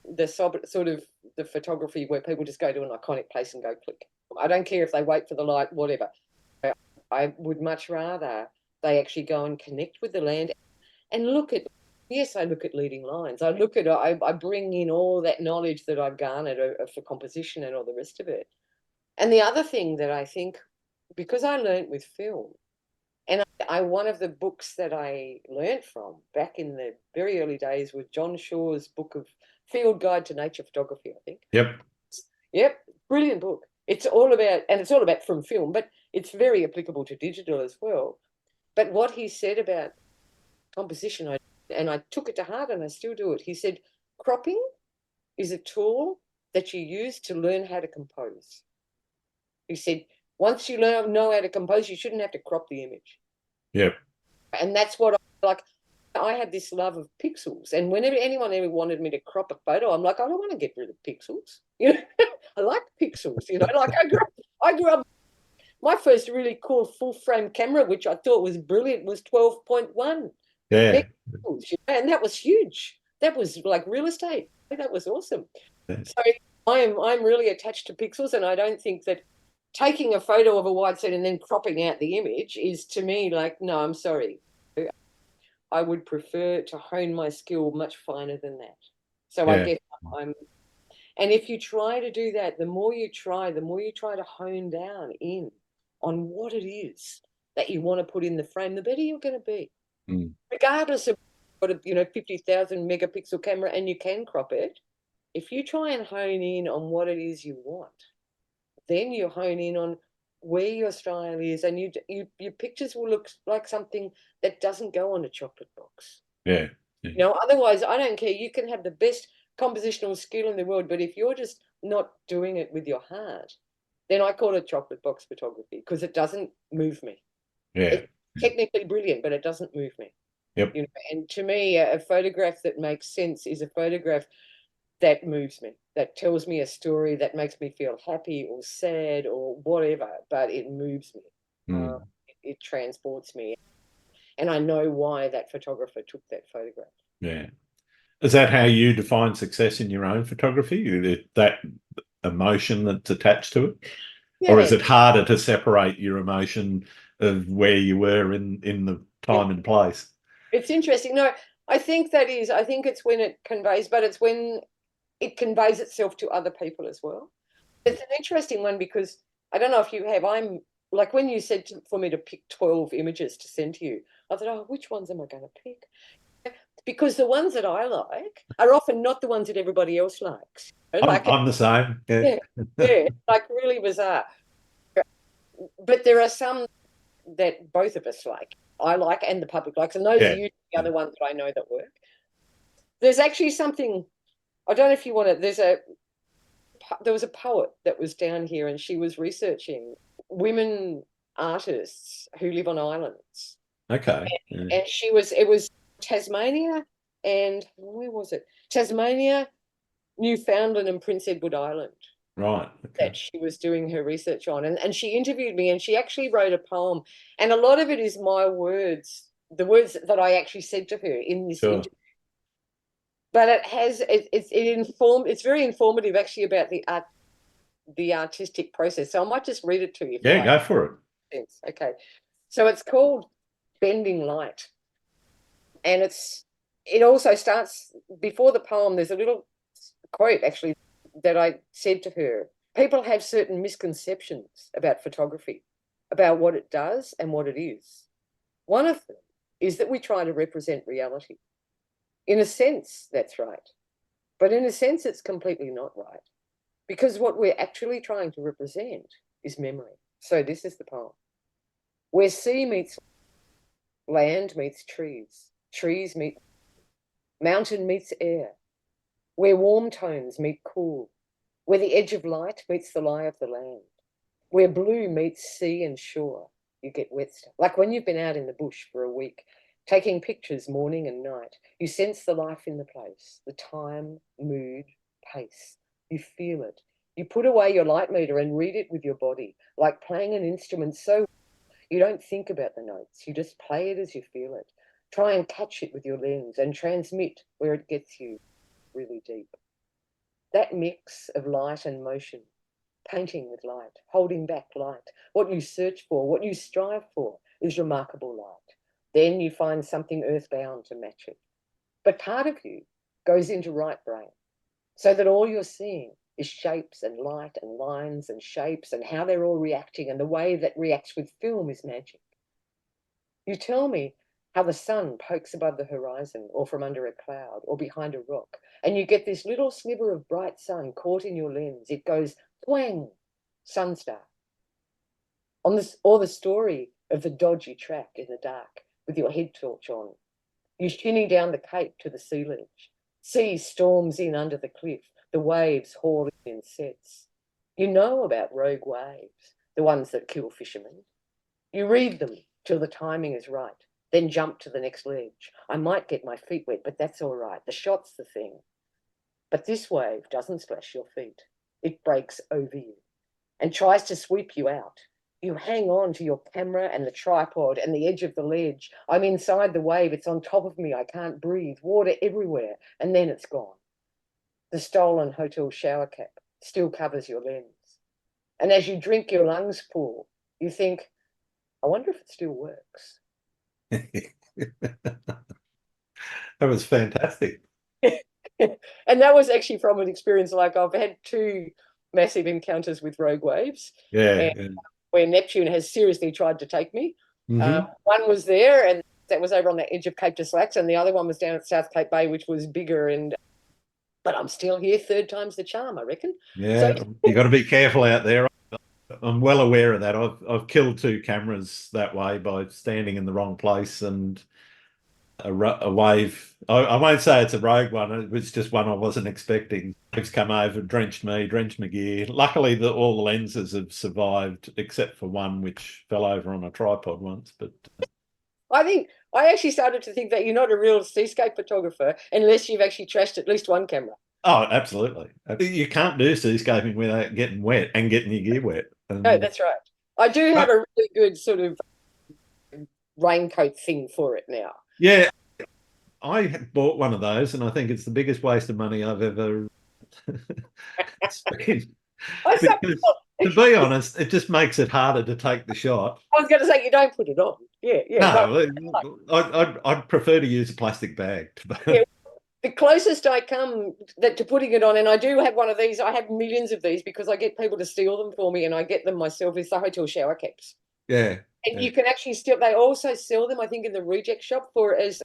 the sort of the photography where people just go to an iconic place and go click. I don't care if they wait for the light, whatever. I would much rather they actually go and connect with the land and look at. Yes, I look at leading lines. I bring in all that knowledge that I've garnered for composition and all the rest of it. And the other thing that I think, because I learned with film, and one of the books that I learned from back in the very early days was John Shaw's book of Field Guide to Nature Photography, I think. Yep, brilliant book. It's all about from film, but it's very applicable to digital as well. But what he said about composition, and I took it to heart, and I still do it. He said, cropping is a tool that you use to learn how to compose. He said, once you know how to compose, you shouldn't have to crop the image. Yep. And that's what I like. I have this love of pixels. And whenever anyone ever wanted me to crop a photo, I'm like, I don't want to get rid of pixels. I like pixels. Like I grew up, my first really cool full frame camera, which I thought was brilliant, was 12.1 megapixels, and that was huge. That was like real estate. That was awesome. So I'm really attached to pixels, and I don't think that taking a photo of a wide scene and then cropping out the image is, to me, like, no, I'm sorry. I would prefer to hone my skill much finer than that. So I guess and if you try to do that, the more you try to hone down in on what it is that you want to put in the frame, the better you're going to be. Regardless of what a 50,000 megapixel camera, and you can crop it. If you try and hone in on what it is you want, then you hone in on where your style is, and your pictures will look like something that doesn't go on a chocolate box. Yeah. Otherwise, I don't care. You can have the best compositional skill in the world, but if you're just not doing it with your heart, then I call it chocolate box photography, because it doesn't move me. Yeah. It's technically brilliant, but it doesn't move me. Yep. And to me, a photograph that makes sense is a photograph that moves me, that tells me a story, that makes me feel happy or sad or whatever, but it moves me. It transports me. And I know why that photographer took that photograph. Yeah. Is that how you define success in your own photography? That emotion that's attached to it? Yeah. Or is it harder to separate your emotion of where you were in the time and place? It's interesting. No, I think it's when it conveys, but it's when it conveys itself to other people as well. It's an interesting one, because I don't know if you have, I'm like, when you said for me to pick 12 images to send to you, I thought, oh, which ones am I going to pick? Because the ones that I like are often not the ones that everybody else likes. I'm the same. Yeah, like really bizarre. But there are some that both of us like. I like, and the public likes, and those are usually the other ones that I know that work. There's actually something, I don't know if you want to, there was a poet that was down here, and she was researching women artists who live on islands. Okay. And it was Tasmania, and where was it? Tasmania, Newfoundland, and Prince Edward Island. Right. Okay. that she was doing her research on. And she interviewed me, and she actually wrote a poem. And a lot of it is my words, the words that I actually said to her in this Sure. interview. But it's very informative actually about the artistic process. So I might just read it to you if you Yeah, like. go for it. Okay. So it's called Bending Light. And it also starts before the poem. There's a little quote actually that I said to her. People have certain misconceptions about photography, about what it does and what it is. One of them is that we try to represent reality. In a sense, that's right. But in a sense, it's completely not right. Because what we're actually trying to represent is memory. So this is the poem. Where sea meets land meets trees, trees meet mountain meets air, where warm tones meet cool, where the edge of light meets the lie of the land, where blue meets sea and shore, you get wet stuff. Like when you've been out in the bush for a week, taking pictures morning and night, you sense the life in the place, the time, mood, pace. You feel it. You put away your light meter and read it with your body, like playing an instrument so you don't think about the notes. You just play it as you feel it. Try and catch it with your lens and transmit where it gets you really deep. That mix of light and motion, painting with light, holding back light, what you search for, what you strive for is remarkable light. Then you find something earthbound to match it. But part of you goes into right brain so that all you're seeing is shapes and light and lines and shapes and how they're all reacting, and the way that reacts with film is magic. You tell me how the sun pokes above the horizon or from under a cloud or behind a rock, and you get this little sliver of bright sun caught in your lens. It goes twang, sunstar. On this, or the story of the dodgy track in the dark with your head torch on. You shinny down the cape to the sea ledge. Sea storms in under the cliff. The waves haul in sets. You know about rogue waves, the ones that kill fishermen. You read them till the timing is right, then jump to the next ledge. I might get my feet wet, but that's all right. The shot's the thing. But this wave doesn't splash your feet. It breaks over you and tries to sweep you out. You hang on to your camera and the tripod and the edge of the ledge. I'm inside the wave. It's on top of me. I can't breathe. Water everywhere. And then it's gone. The stolen hotel shower cap still covers your lens. And as you drink your lungs full, you think, I wonder if it still works. That was fantastic. And that was actually from an experience like I've had two massive encounters with rogue waves. Yeah. And where Neptune has seriously tried to take me. Mm-hmm. One was there, and that was over on the edge of Cape de Slacks, and the other one was down at South Cape Bay, which was bigger. But I'm still here. Third time's the charm, I reckon. Yeah, So you got to be careful out there. I'm well aware of that. I've killed two cameras that way by standing in the wrong place, and a wave. I won't say it's a rogue one. It was just one I wasn't expecting. Waves come over, drenched me, drenched my gear. Luckily, all the lenses have survived, except for one which fell over on a tripod once. But I actually started to think that you're not a real seascape photographer unless you've actually trashed at least one camera. oh, absolutely, you can't do seascaping without getting wet and getting your gear wet. No, that's right. I do have but, a really good sort of raincoat thing for it now. yeah, I bought one of those, and I think it's the biggest waste of money I've ever spent. Because, to be honest, it just makes it harder to take the shot. I was going to say you don't put it on. Yeah, yeah. No, I'd prefer to use a plastic bag. Yeah, the closest I come to putting it on, and I do have one of these. I have millions of these because I get people to steal them for me, and I get them myself. Is the hotel shower caps. Yeah, and you can actually still. They also sell them, I think, in the reject shop for as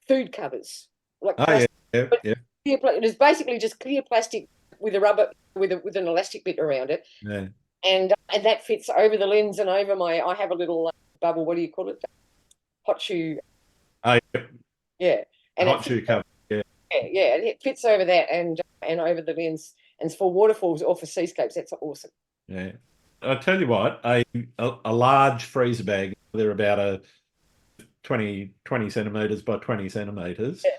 food covers, like plastic. yeah, yeah. It is basically just clear plastic with a rubber with an elastic bit around it. Yeah. And that fits over the lens and over my. I have a little bubble. What do you call it? Hot shoe. Oh, Yeah, and hot shoe cover. Yeah, yeah, it fits over that and over the lens. And for waterfalls or for seascapes, that's awesome. yeah. I tell you what, a large freezer bag. They're about a 20 centimeters by 20 centimeters. Yeah.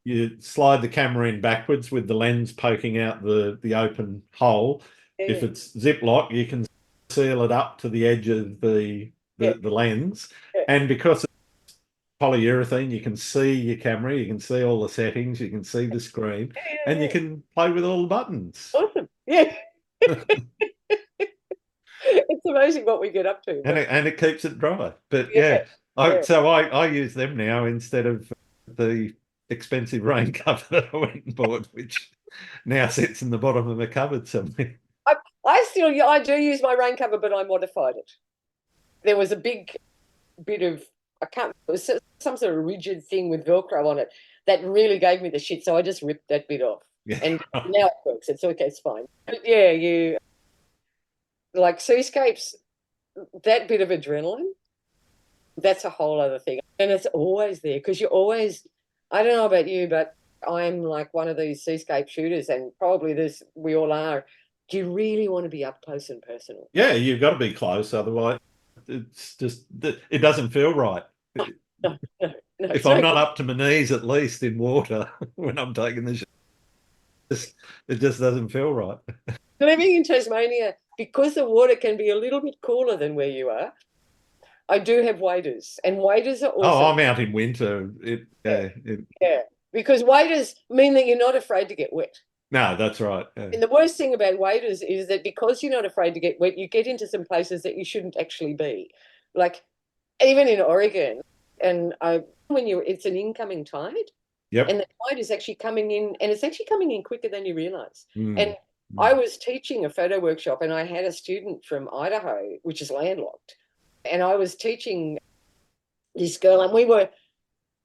you slide the camera in backwards with the lens poking out the open hole. If Yeah, it's Ziploc, you can seal it up to the edge of yeah, the lens. yeah, And because it's polyurethane, you can see your camera, you can see all the settings, you can see the screen, and you yeah. can play with all the buttons. Awesome. Yeah. It's amazing what we get up to. And But it keeps it dry. But yeah, yeah, yeah. I use them now instead of the expensive rain cover that I went and bought, which now sits in the bottom of a cupboard somewhere. I, I do use my rain cover, but I modified it. There was a big bit of, I can't, it was some sort of rigid thing with Velcro on it that really gave me the shit. So I just ripped that bit off. Yeah. And now it works. It's okay, it's fine. But yeah, you like seascapes, that bit of adrenaline, that's a whole other thing. And it's always there because you're always, I don't know about you, but I'm like one of these seascape shooters, and probably this we all are. Do you really want to be up close and personal? Yeah, you've got to be close, otherwise it's just it doesn't feel right. No, no, no. If So I'm not up to my knees at least in water when I'm taking the shot, it just doesn't feel right. living in Tasmania, because the water can be a little bit cooler than where you are, I do have waders, and waders are Oh, awesome. I'm out in winter. Yeah, yeah, because waders mean that you're not afraid to get wet. no, that's right. Yeah. And the worst thing about waders is that because you're not afraid to get wet, you get into some places that you shouldn't actually be. Like even in Oregon, and it's an incoming tide, Yep. and the tide is actually coming in, and it's actually coming in quicker than you realize. Mm. And I was teaching a photo workshop, and I had a student from Idaho, which is landlocked, and I was teaching this girl, and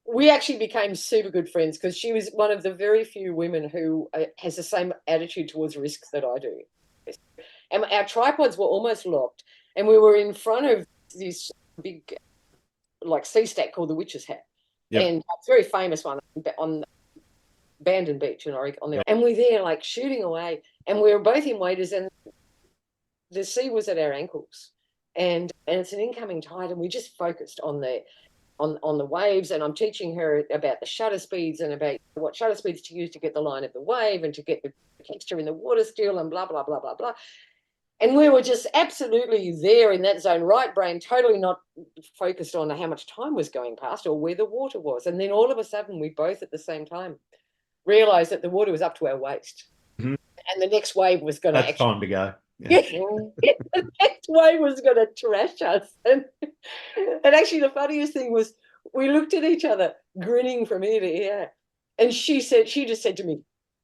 we actually became super good friends because she was one of the very few women who has the same attitude towards risks that I do. And our tripods were almost locked, and we were in front of this big, like, sea stack called the Witch's Hat, Yep. and a very famous one on Bandon Beach in Oregon. Yep. And we're there, like, shooting away, and we were both in waders, and the sea was at our ankles, and it's an incoming tide, and we just focused on the waves, and I'm teaching her about the shutter speeds and about what shutter speeds to use to get the line of the wave and to get the texture in the water still and blah, blah, blah, blah, blah. And we were just absolutely there in that zone, right brain, totally not focused on how much time was going past or where the water was. And then all of a sudden, we both at the same time realized that the water was up to our waist. Mhm. And the next wave was going to That's time to go. Yeah. The next wave was going to trash us. And actually, the funniest thing was we looked at each other, grinning from ear to ear. And she just said to me,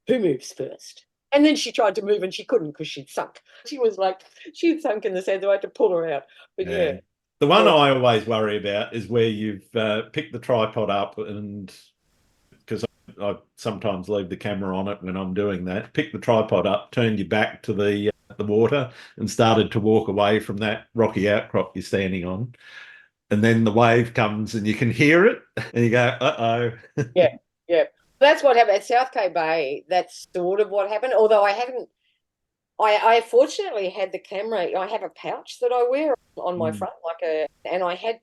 "Who moves first?" And then she tried to move and she couldn't because she'd sunk. She'd sunk in the sand, so I had to pull her out. But Yeah. yeah, The one yeah, I always worry about is where you've picked the tripod up, and because I sometimes leave the camera on it when I'm doing that, pick the tripod up, turned your back to the water, and started to walk away from that rocky outcrop you're standing on. And then the wave comes and you can hear it, and you go, uh-oh. yeah, yeah. That's what happened at South Cape Bay. That's sort of what happened. Although I haven't, I fortunately had the camera. I have a pouch that I wear on my front, and I had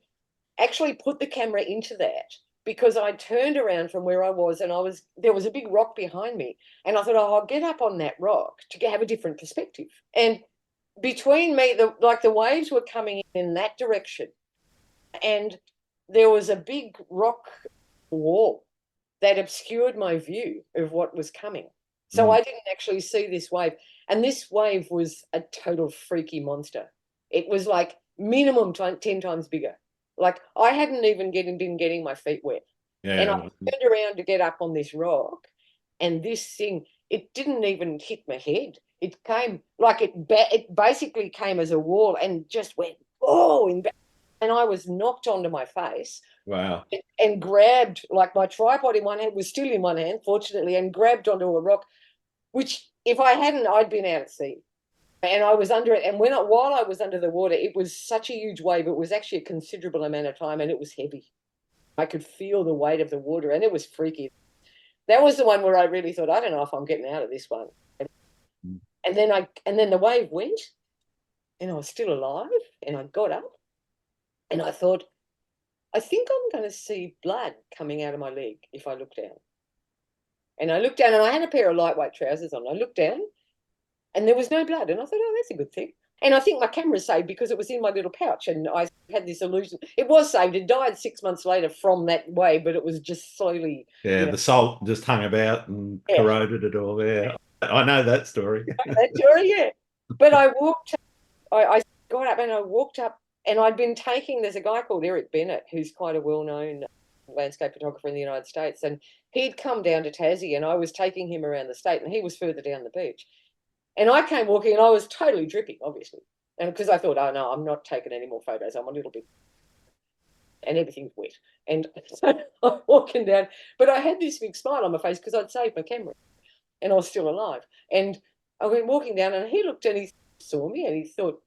actually put the camera into that because I turned around from where I was, and there was a big rock behind me, and I thought, oh, I'll get up on that rock to have a different perspective. And between me, the waves were coming in that direction, and there was a big rock wall that obscured my view of what was coming. So I didn't actually see this wave. And this wave was a total freaky monster. It was like minimum 10 times bigger. Like I hadn't even been getting my feet wet. And I Yeah. turned around to get up on this rock, and this thing, it didn't even hit my head. It came like it basically came as a wall and just went, oh, and I was knocked onto my face Wow. and grabbed, like my tripod in one hand was still in one hand, fortunately, and grabbed onto a rock, which if I hadn't, I'd been out at sea. And I was under it. And while I was under the water, it was such a huge wave. It was actually a considerable amount of time, and it was heavy. I could feel the weight of the water, and it was freaky. That was the one where I really thought, I don't know if I'm getting out of this one. And then the wave went, and I was still alive, and I got up, and I thought, I think I'm going to see blood coming out of my leg if I look down. And I looked down, and I had a pair of lightweight trousers on. I looked down, and there was no blood. And I thought, oh, that's a good thing. And I think my camera's saved because it was in my little pouch, and I had this illusion. It was saved. It died 6 months later from that way, but it was just slowly, Yeah, the salt just hung about and yeah, corroded it all. Yeah, I know that story. that story, yeah. But I got up and I walked up, and I'd been taking, there's a guy called Eric Bennett, who's quite a well-known landscape photographer in the United States, and he'd come down to Tassie, and I was taking him around the state, and he was further down the beach. And I came walking, and I was totally dripping, obviously. And because I thought, oh no, I'm not taking any more photos. I'm a little bit, and everything's wet. And so I'm walking down, but I had this big smile on my face because I'd saved my camera and I was still alive. And I went walking down, and he looked and he saw me, and he thought,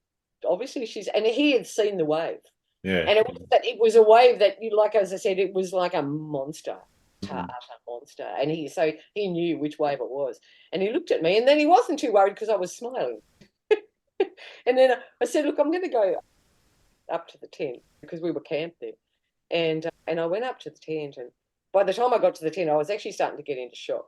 obviously and he had seen the wave. Yeah. And it was a wave that, like, as I said, it was like a monster, Mm. utter monster. And he knew which wave it was. And he looked at me, and then he wasn't too worried because I was smiling. And then I said, look, I'm going to go up to the tent because we were camped there. And I went up to the tent, and by the time I got to the tent, I was actually starting to get into shock.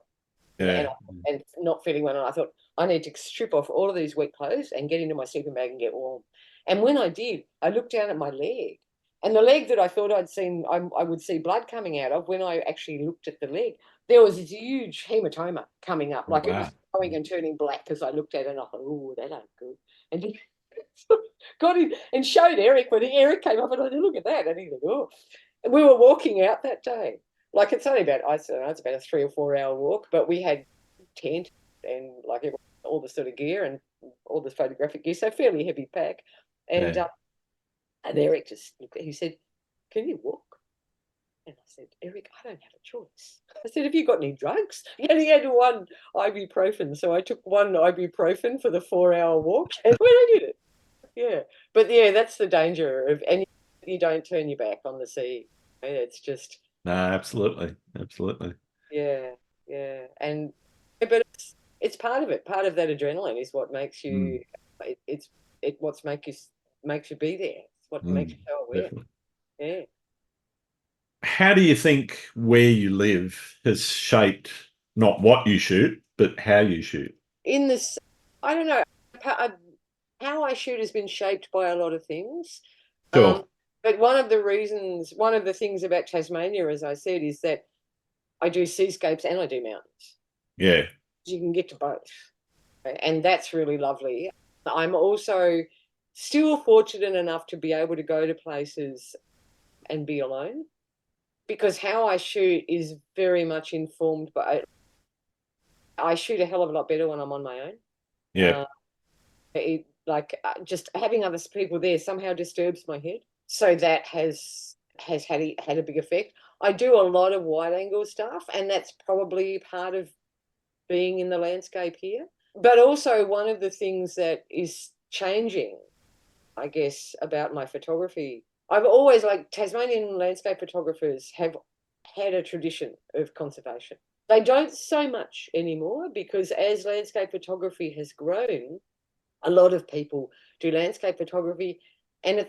Yeah. And not feeling well. And I thought, I need to strip off all of these wet clothes and get into my sleeping bag and get warm. And when I did, I looked down at my leg, and the leg that I thought I'd seen, I would see blood coming out of, when I actually looked at the leg, there was this huge hematoma coming up. Like, it was going and turning black as I looked at it, and I thought, oh, that ain't good. And he got in and showed Eric when Eric came up, and I said, look at that. And he said, oh. And we were walking out that day. Like, it's only about, I don't know, it's about a 3 or 4 hour walk, but we had tent and like all the sort of gear and all the photographic gear, so fairly heavy pack. And Eric just looked, he said, can you walk? And I said, Eric, I don't have a choice. I said, have you got any drugs? And he had one ibuprofen, so I took one ibuprofen for the 4 hour walk, and when I did it, yeah. But yeah, that's the danger of, and you don't turn your back on the sea. It's just, No, absolutely, absolutely. yeah, yeah. And but it's part of it. Part of that adrenaline is what makes you. It's what's makes you be there. It's what makes you so aware. Definitely. Yeah. How do you think where you live has shaped not what you shoot, but how you shoot? In this, I don't know. How I shoot has been shaped by a lot of things. Sure. But one of the things about Tasmania, as I said, is that I do seascapes and I do mountains. Yeah. You can get to both. And that's really lovely. I'm also still fortunate enough to be able to go to places and be alone, because how I shoot is very much informed by, I shoot a hell of a lot better when I'm on my own. Yeah. Just having other people there somehow disturbs my head. So that has had a big effect. I do a lot of wide angle stuff, and that's probably part of being in the landscape here. But also, one of the things that is changing, I guess, about my photography, I've always, like, Tasmanian landscape photographers have had a tradition of conservation. They don't so much anymore, because as landscape photography has grown, a lot of people do landscape photography, and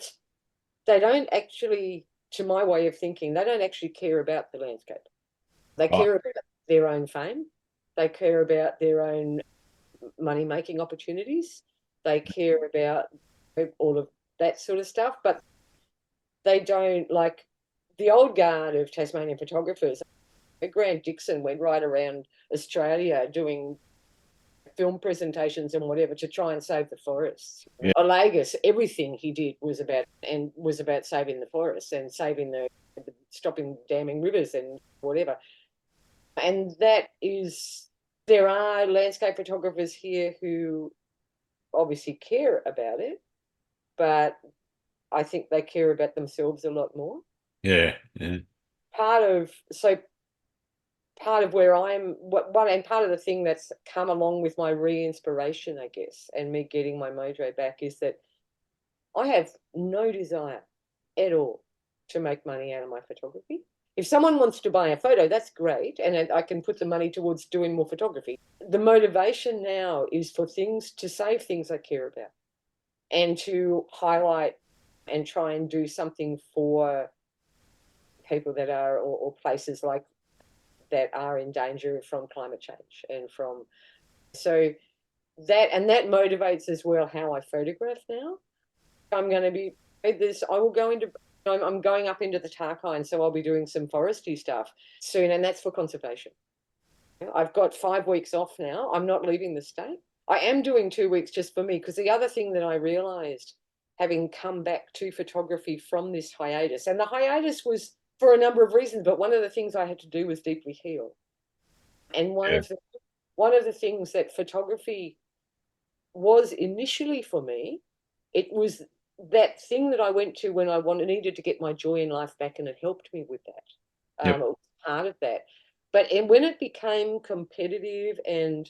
they don't actually, to my way of thinking, they don't actually care about the landscape. They care about their own fame. They care about their own money-making opportunities. They care about all of that sort of stuff, but they don't, like the old guard of Tasmanian photographers. Grant Dixon went right around Australia doing film presentations and whatever to try and save the forests. Yeah. Olagus, everything he did was about saving the forests and stopping damming rivers and whatever. And there are landscape photographers here who obviously care about it, but I think they care about themselves a lot more. Yeah. Yeah. Part of where I'm, and part of the thing that's come along with my re-inspiration, I guess, and me getting my mojo back, is that I have no desire at all to make money out of my photography. If someone wants to buy a photo, that's great, and I can put the money towards doing more photography. The motivation now is for to save things I care about, and to highlight and try and do something for people that are, or places like that are in danger from climate change and from, so that motivates as well how I photograph now. I'm going to be this. I will go into. I'm going up into the Tarkine, so I'll be doing some foresty stuff soon, and that's for conservation. I've got 5 weeks off now. I'm not leaving the state. I am doing 2 weeks just for me, because the other thing that I realized, having come back to photography from this hiatus, and the hiatus was for a number of reasons, but one of the things I had to do was deeply heal. And one of the things that photography was initially for me, it was that thing that I went to when I needed to get my joy in life back, and it helped me with that. It was part of that. But when it became competitive and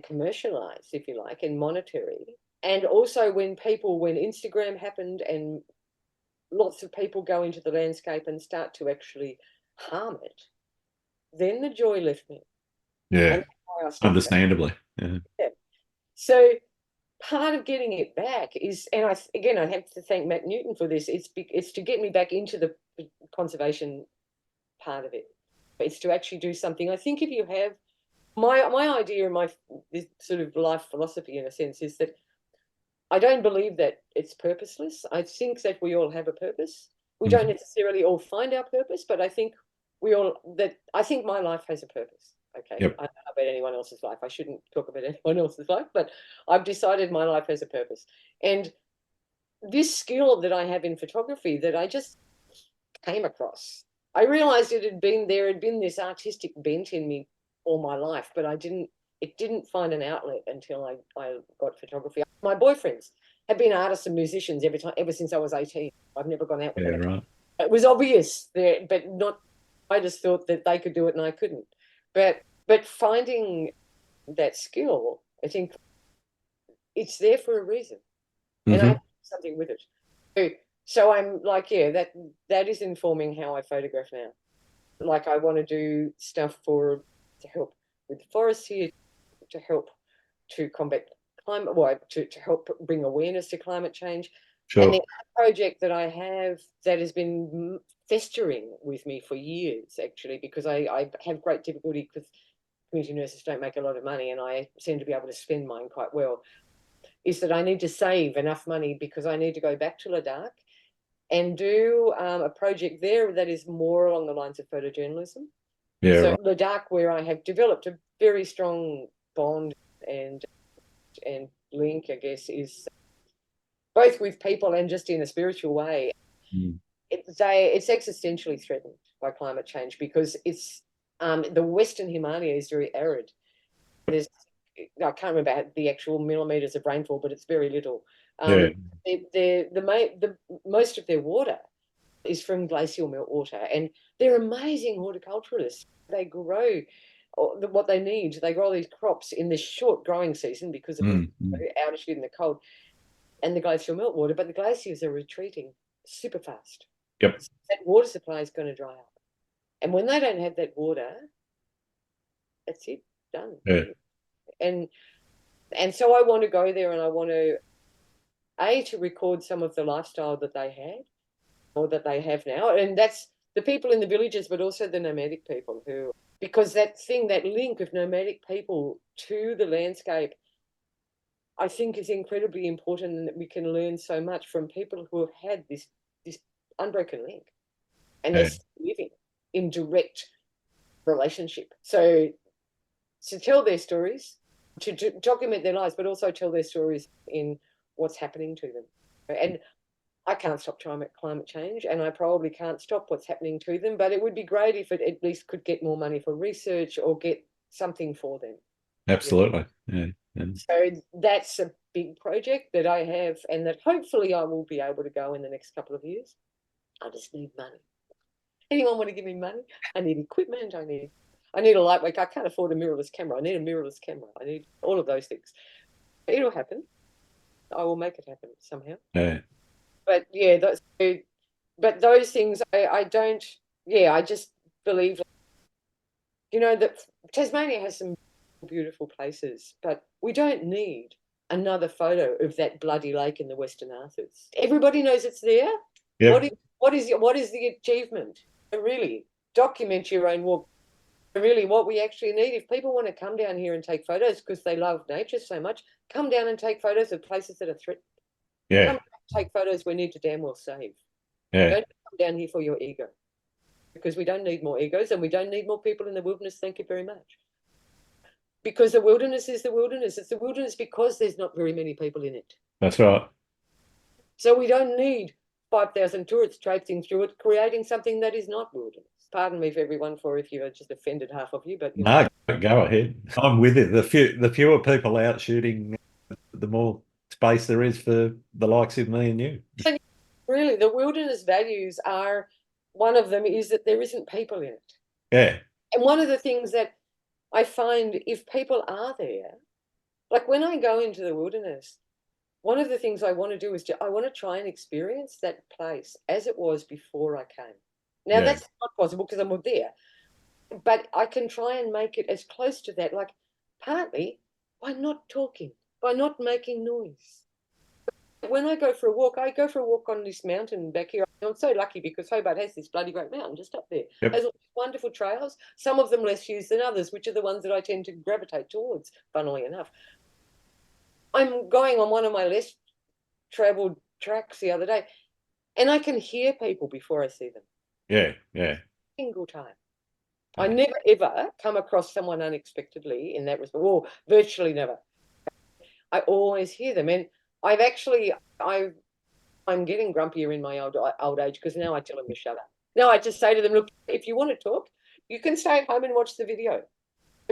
commercialized, if you like, and monetary, and also when Instagram happened and lots of people go into the landscape and start to actually harm it, then the joy left me. Yeah, understandably. Yeah. So part of getting it back is, and I have to thank Matt Newton for this, it's to get me back into the conservation part of it. It's to actually do something. I think if you have my idea and this sort of life philosophy, in a sense, is that I don't believe that it's purposeless. I think that we all have a purpose. We don't necessarily all find our purpose, but I think I think my life has a purpose. Okay. I don't know about anyone else's life. I shouldn't talk about anyone else's life, but I've decided my life has a purpose. And this skill that I have in photography that I just came across, I realized it had been this artistic bent in me all my life, but it didn't find an outlet until I got photography. My boyfriends have been artists and musicians ever since I was 18. I've never gone out with them. Right. It was obvious there, but not, I just thought that they could do it and I couldn't. But finding that skill, I think it's there for a reason. And I have to do something with it. So I'm like, that is informing how I photograph now. Like, I want to do stuff to help with the forests here, to help to combat climate, to help bring awareness to climate change. Sure. And the project that I have that has been festering with me for years, actually, because I have great difficulty because community nurses don't make a lot of money, and I seem to be able to spend mine quite well, is that I need to save enough money because I need to go back to Ladakh and do a project there that is more along the lines of photojournalism. Yeah, so right. Ladakh, where I have developed a very strong bond and link, I guess, is both with people and just in a spiritual way. It's existentially threatened by climate change because it's the Western Himalaya is very arid. I can't remember the actual millimeters of rainfall, but it's very little. Most of their water is from glacial meltwater, and they're amazing horticulturalists. They grow what they need. They grow these crops in this short growing season because of the altitude and the cold and the glacial meltwater, but the glaciers are retreating super fast. Yep. So that water supply is going to dry up. And when they don't have that water, that's it, done. Yeah. And so I want to go there, and I want to record some of the lifestyle that they had or that they have now. And that's the people in the villages, but also the nomadic people because that link of nomadic people to the landscape, I think, is incredibly important, and that we can learn so much from people who have had this unbroken link, and they're still living in direct relationship. So to tell their stories, to document their lives, but also tell their stories in what's happening to them. And I can't stop climate change, and I probably can't stop what's happening to them, but it would be great if it at least could get more money for research or get something for them. Absolutely. Yeah. So that's a big project that I have, and that hopefully I will be able to go in the next couple of years. I just need money. Anyone want to give me money? I need equipment. I need a lightweight. I can't afford a mirrorless camera. I need a mirrorless camera. I need all of those things. It'll happen. I will make it happen somehow. Yeah. But those things, I don't. Yeah, I just believe, that Tasmania has some beautiful places, but we don't need another photo of that bloody lake in the Western Arthurs. Everybody knows it's there. Yeah. What is the achievement? Really, document your own walk. Really what we actually need, if people want to come down here and take photos because they love nature so much, come down and take photos of places that are threatened. Yeah. Come take photos we need to damn well save. Yeah. Don't come down here for your ego, because we don't need more egos and we don't need more people in the wilderness. Thank you very much. Because the wilderness is the wilderness. It's the wilderness because there's not very many people in it. That's right. So we don't need 5,000 tourists traipsing through it, creating something that is not wilderness. Pardon me for everyone for if you've just offended half of you, but you know. No, go ahead. I'm with you. The fewer people out shooting, the more space there is for the likes of me and you. And really, the wilderness values are, one of them is that there isn't people in it. Yeah. And one of the things that I find, if people are there, like when I go into the wilderness, one of the things I want to do is I want to try and experience that place as it was before I came. Now, Yeah. that's not possible because I'm not there, but I can try and make it as close to that, like partly by not talking, by not making noise. When I go for a walk, I go for a walk on this mountain back here. I'm so lucky because Hobart has this bloody great mountain just up there. Yep. Has all these wonderful trails, some of them less used than others, which are the ones that I tend to gravitate towards, funnily enough. I'm going on one of my less traveled tracks the other day, and I can hear people before I see them. Yeah. Yeah. Single time. I never ever come across someone unexpectedly in that respect, or virtually never. I always hear them, and I'm getting grumpier in my old age because now I tell them to shut up. Now I just say to them, look, if you want to talk, you can stay at home and watch the video,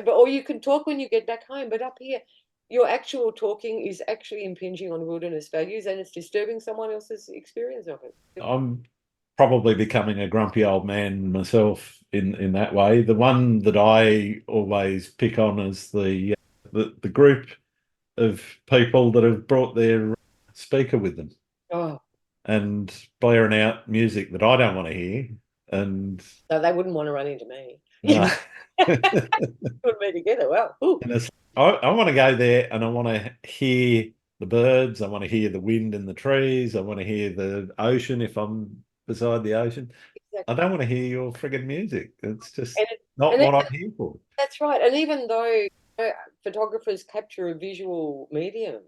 or you can talk when you get back home. But up here, your actual talking is actually impinging on wilderness values, and it's disturbing someone else's experience of it. I'm probably becoming a grumpy old man myself in that way. The one that I always pick on is the group of people that have brought their speaker with them. Oh, and blaring out music that I don't want to hear. And no, they wouldn't want to run into me. no. Put me together. Well, I want to go there and I want to hear the birds. I want to hear the wind in the trees. I want to hear the ocean if I'm beside the ocean. Exactly. I don't want to hear your frigging music. It's just not what I'm here for. That's right. And even though photographers capture a visual medium,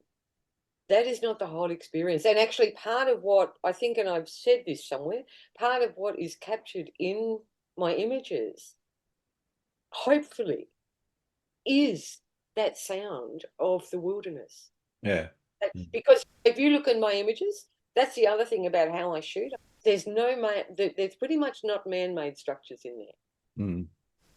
that is not the whole experience. And actually part of what I think, and I've said this somewhere, part of what is captured in my images, hopefully, is that sound of the wilderness. Yeah. Because if you look at my images, that's the other thing about how I shoot. There's pretty much not man-made structures in there. Mm.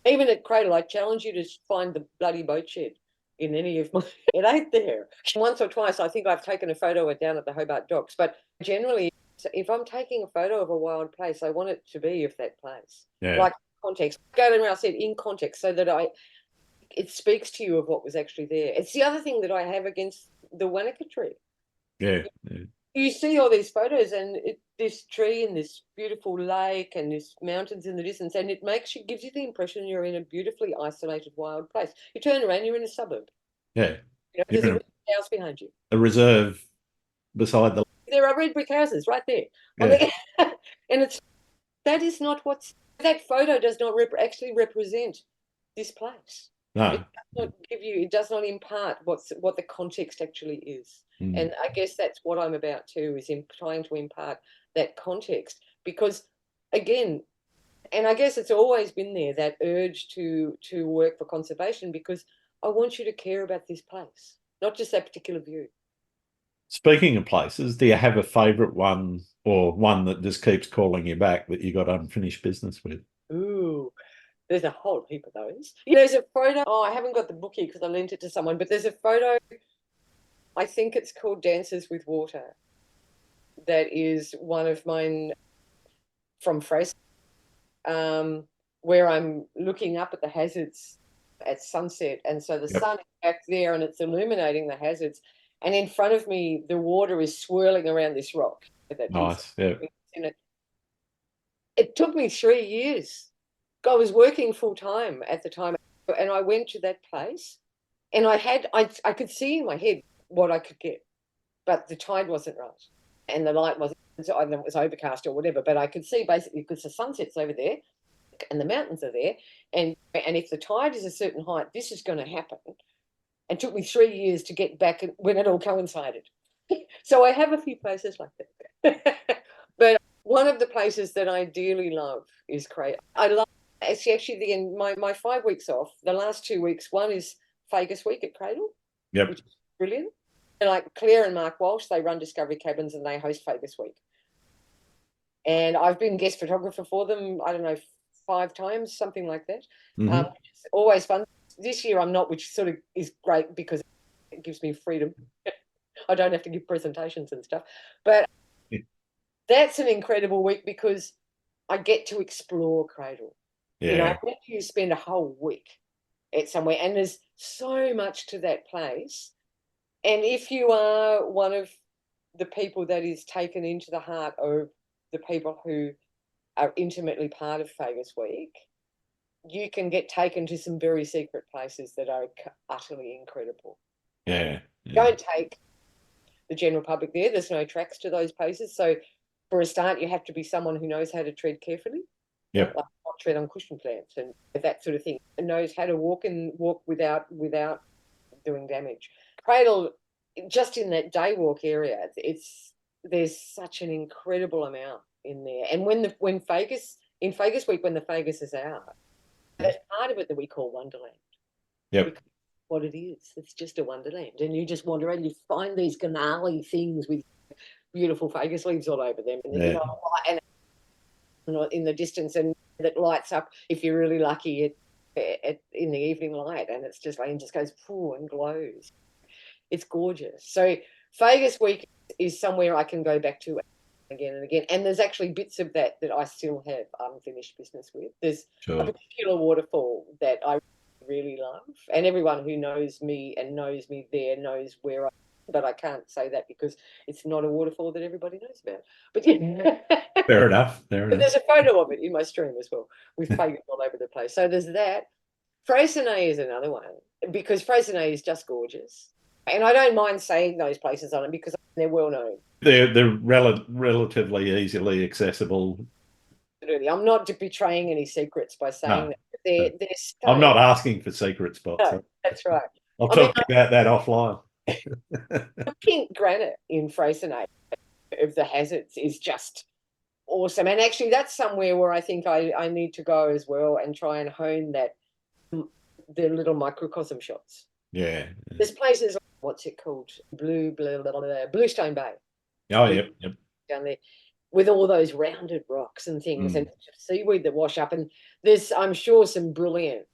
Even at Cradle, I challenge you to find the bloody boat shed in any of my, it ain't there. Once or twice, I think I've taken a photo down at the Hobart Docks, but generally, if I'm taking a photo of a wild place, I want it to be of that place. Yeah. Like context. Go around, I said in context, so that it speaks to you of what was actually there. It's the other thing that I have against the Wanaka tree. Yeah. You see all these photos and this tree and this beautiful lake and this mountains in the distance, and gives you the impression you're in a beautifully isolated wild place. You turn around, you're in a suburb. Yeah. There's a house behind you. A reserve beside the. There are red brick houses right there. Yeah. And that photo does not actually represent this place. No. It does not impart what the context actually is. Mm. And I guess that's what I'm about too, is trying to impart that context, because again, and I guess it's always been there, that urge to work for conservation, because I want you to care about this place, not just that particular view. Speaking of places, do you have a favourite one, or one that just keeps calling you back that you got unfinished business with? Ooh. There's a whole heap of those. There's a photo. Oh, I haven't got the book here because I lent it to someone, but there's a photo. I think it's called Dances with Water. That is one of mine from Fraser, where I'm looking up at the hazards at sunset. And so the sun is back there and it's illuminating the hazards. And in front of me, the water is swirling around this rock. Nice. Yeah. It took me 3 years. I was working full time at the time, and I went to that place, and I could see in my head what I could get, but the tide wasn't right, and the light wasn't. It was overcast or whatever, but I could see basically, because the sunset's over there, and the mountains are there, and if the tide is a certain height, this is going to happen. And it took me 3 years to get back when it all coincided. So I have a few places like that. But one of the places that I dearly love is Cradle. I love actually my 5 weeks off. The last 2 weeks, one is Fagus Week at Cradle, Yep. which is brilliant. And like Claire and Mark Walsh, they run Discovery Cabins and they host Fagus Week. And I've been guest photographer for them, I don't know, 5 times, something like that. It's always fun. This year I'm not, which sort of is great because it gives me freedom. I don't have to give presentations and stuff. But that's an incredible week because I get to explore Cradle. Yeah. I get to spend a whole week at somewhere, and there's so much to that place. And if you are one of the people that is taken into the heart of the people who are intimately part of Fagus Week, you can get taken to some very secret places that are utterly incredible. Yeah. Don't take the general public there. There's no tracks to those places. So for a start, you have to be someone who knows how to tread carefully. Yep. Like not tread on cushion plants and that sort of thing. And knows how to walk without doing damage. Cradle, just in that day walk area, there's such an incredible amount in there. And when Fagus Week, when the Fagus is out, that's part of it that we call Wonderland. Yep. Because what it is, it's just a wonderland, and you just wander around. You find these gnarly things with beautiful Fagus leaves all over them, and and in the distance, and that lights up if you're really lucky in the evening light, and it's just like just goes and glows. It's gorgeous. So Fagus Week is somewhere I can go back to again and again. And there's actually bits of that I still have unfinished business with. There's a particular waterfall that I really love. And everyone who knows me and knows me there knows where I am. But I can't say that because it's not a waterfall that everybody knows about. But yeah. Fair enough. But there's a photo of it in my stream as well, with Fagus all over the place. So there's that. Freycinet is another one because Freycinet is just gorgeous. And I don't mind saying those places on it because they're well known. They're relatively easily accessible. Absolutely. I'm not betraying any secrets by saying that. They're I'm not asking for secret spots. No, that's right. I'll talk about that offline. The pink granite in Freycinet of the hazards is just awesome. And actually, that's somewhere where I think I need to go as well and try and hone the little microcosm shots. Yeah. There's places, what's it called? Bluestone Bay. Oh, yep. Down there with all those rounded rocks and things and seaweed that wash up. And there's, I'm sure, some brilliant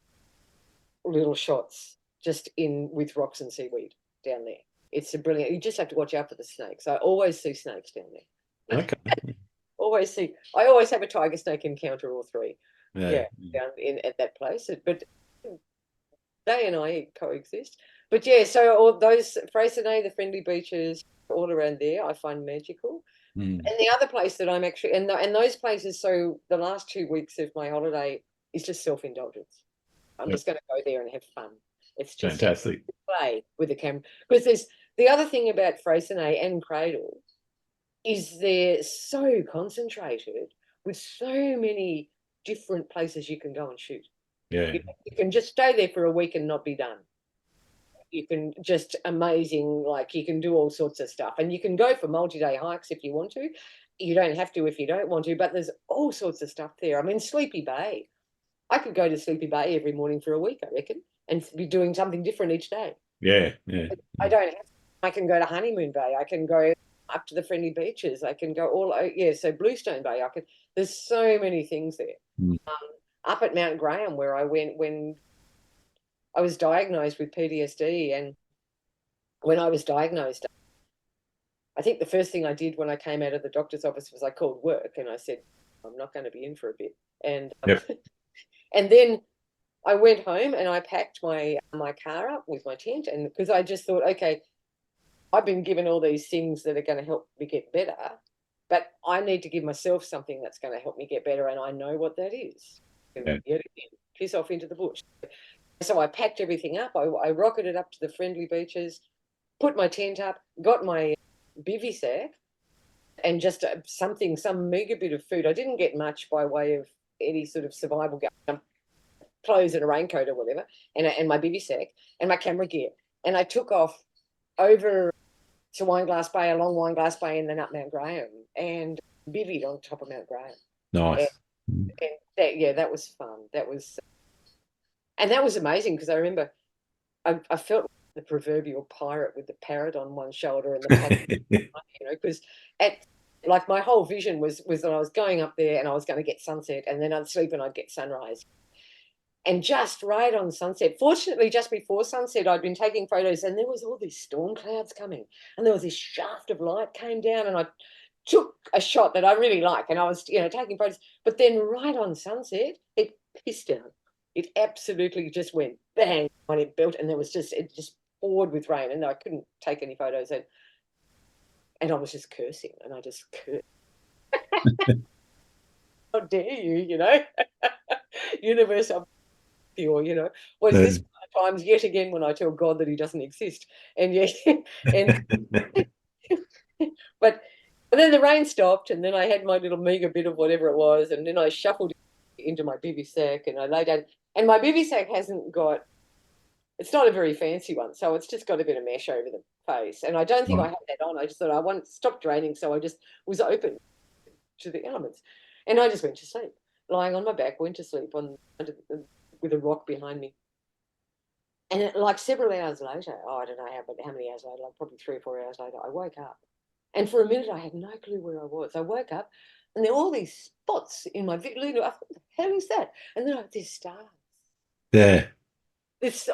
little shots just with rocks and seaweed down there. It's a brilliant, you just have to watch out for the snakes. I always see snakes down there. Okay. I always have a tiger snake encounter or 3. Yeah. Down at that place. But they and I coexist. But yeah, so all those Freycinet, the friendly beaches, all around there, I find magical. And the other place that I'm actually, and those places, so the last 2 weeks of my holiday is just self-indulgence. I'm just going to go there and have fun. It's just fantastic. Play with the camera. Because there's the other thing about Freycinet and Cradle is they're so concentrated with so many different places you can go and shoot. Yeah. You can just stay there for a week and not be done. You can just amazing, like you can do all sorts of stuff, and you can go for multi-day hikes if you want to. You don't have to if you don't want to, but there's all sorts of stuff there. I mean, Sleepy Bay, I could go to Sleepy Bay every morning for a week, I reckon, and be doing something different each day. Yeah. I don't have to. I can go to Honeymoon Bay. I can go up to the friendly beaches. I can go so Bluestone Bay. There's so many things there. Up at Mount Graham, where I went when I was diagnosed with PTSD, and when I was diagnosed, I think the first thing I did when I came out of the doctor's office was I called work and I said, I'm not going to be in for a bit. And and then I went home and I packed my car up with my tent, and because I just thought, okay, I've been given all these things that are going to help me get better, but I need to give myself something that's going to help me get better, and I know what that is. Piss off into the bush. So I packed everything up. I rocketed up to the friendly beaches, put my tent up, got my bivy sack, and just some meager bit of food. I didn't get much by way of any sort of survival clothes and a raincoat or whatever, and my bivy sack and my camera gear. And I took off over to Wineglass Bay, along Wineglass Bay, and then up Mount Graham, and bivvied on top of Mount Graham. Nice. And that was fun. That was amazing, because I remember I felt like the proverbial pirate with the parrot on one shoulder and the pack, because like my whole vision was that I was going up there and I was going to get sunset, and then I'd sleep and I'd get sunrise. And just right on sunset, fortunately, just before sunset, I'd been taking photos, and there was all these storm clouds coming, and there was this shaft of light came down, and I took a shot that I really like, and I was, taking photos. But then right on sunset, it pissed down. It absolutely just went bang when it built, and it just poured with rain, and I couldn't take any photos. And I was just cursing, and I just cursed. How dare you, universe, or was this times yet again when I tell God that he doesn't exist? And yet, and but then the rain stopped, and then I had my little meager bit of whatever it was, and then I shuffled into my bivy sack, and I lay down. And my bivy sack it's not a very fancy one, so it's just got a bit of mesh over the face, and I don't think I had that on. I just thought I wanted to stop draining, so I just was open to the elements, and I just went to sleep, lying on my back, went to sleep with a rock behind me. And like several hours later, I don't know how many hours later, like probably 3 or 4 hours later, I woke up. And for a minute, I had no clue where I was. I woke up, and there were all these spots in my video. I thought, what the hell is that? And then there's stars. Yeah.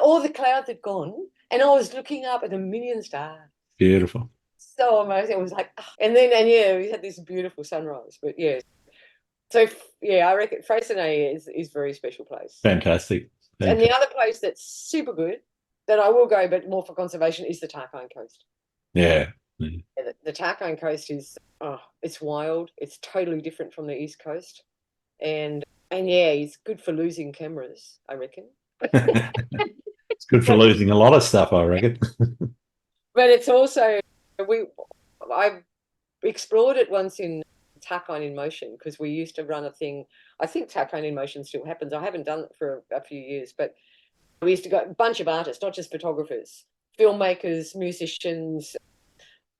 All the clouds had gone, and I was looking up at a million stars. Beautiful. So amazing. It was like, and we had this beautiful sunrise. But yeah. So yeah, I reckon Freycinet is a very special place. Fantastic. And the other place that's super good that I will go, but more for conservation, is the Tarkine Coast. Yeah. The Tarkine Coast it's wild. It's totally different from the East Coast, and yeah, it's good for losing cameras, I reckon. It's good for losing a lot of stuff, I reckon. But it's also I explored it once in Tarkine in Motion, because we used to run a thing. I think Tarkine in Motion still happens. I haven't done it for a few years, but we used to go, a bunch of artists, not just photographers, filmmakers, musicians,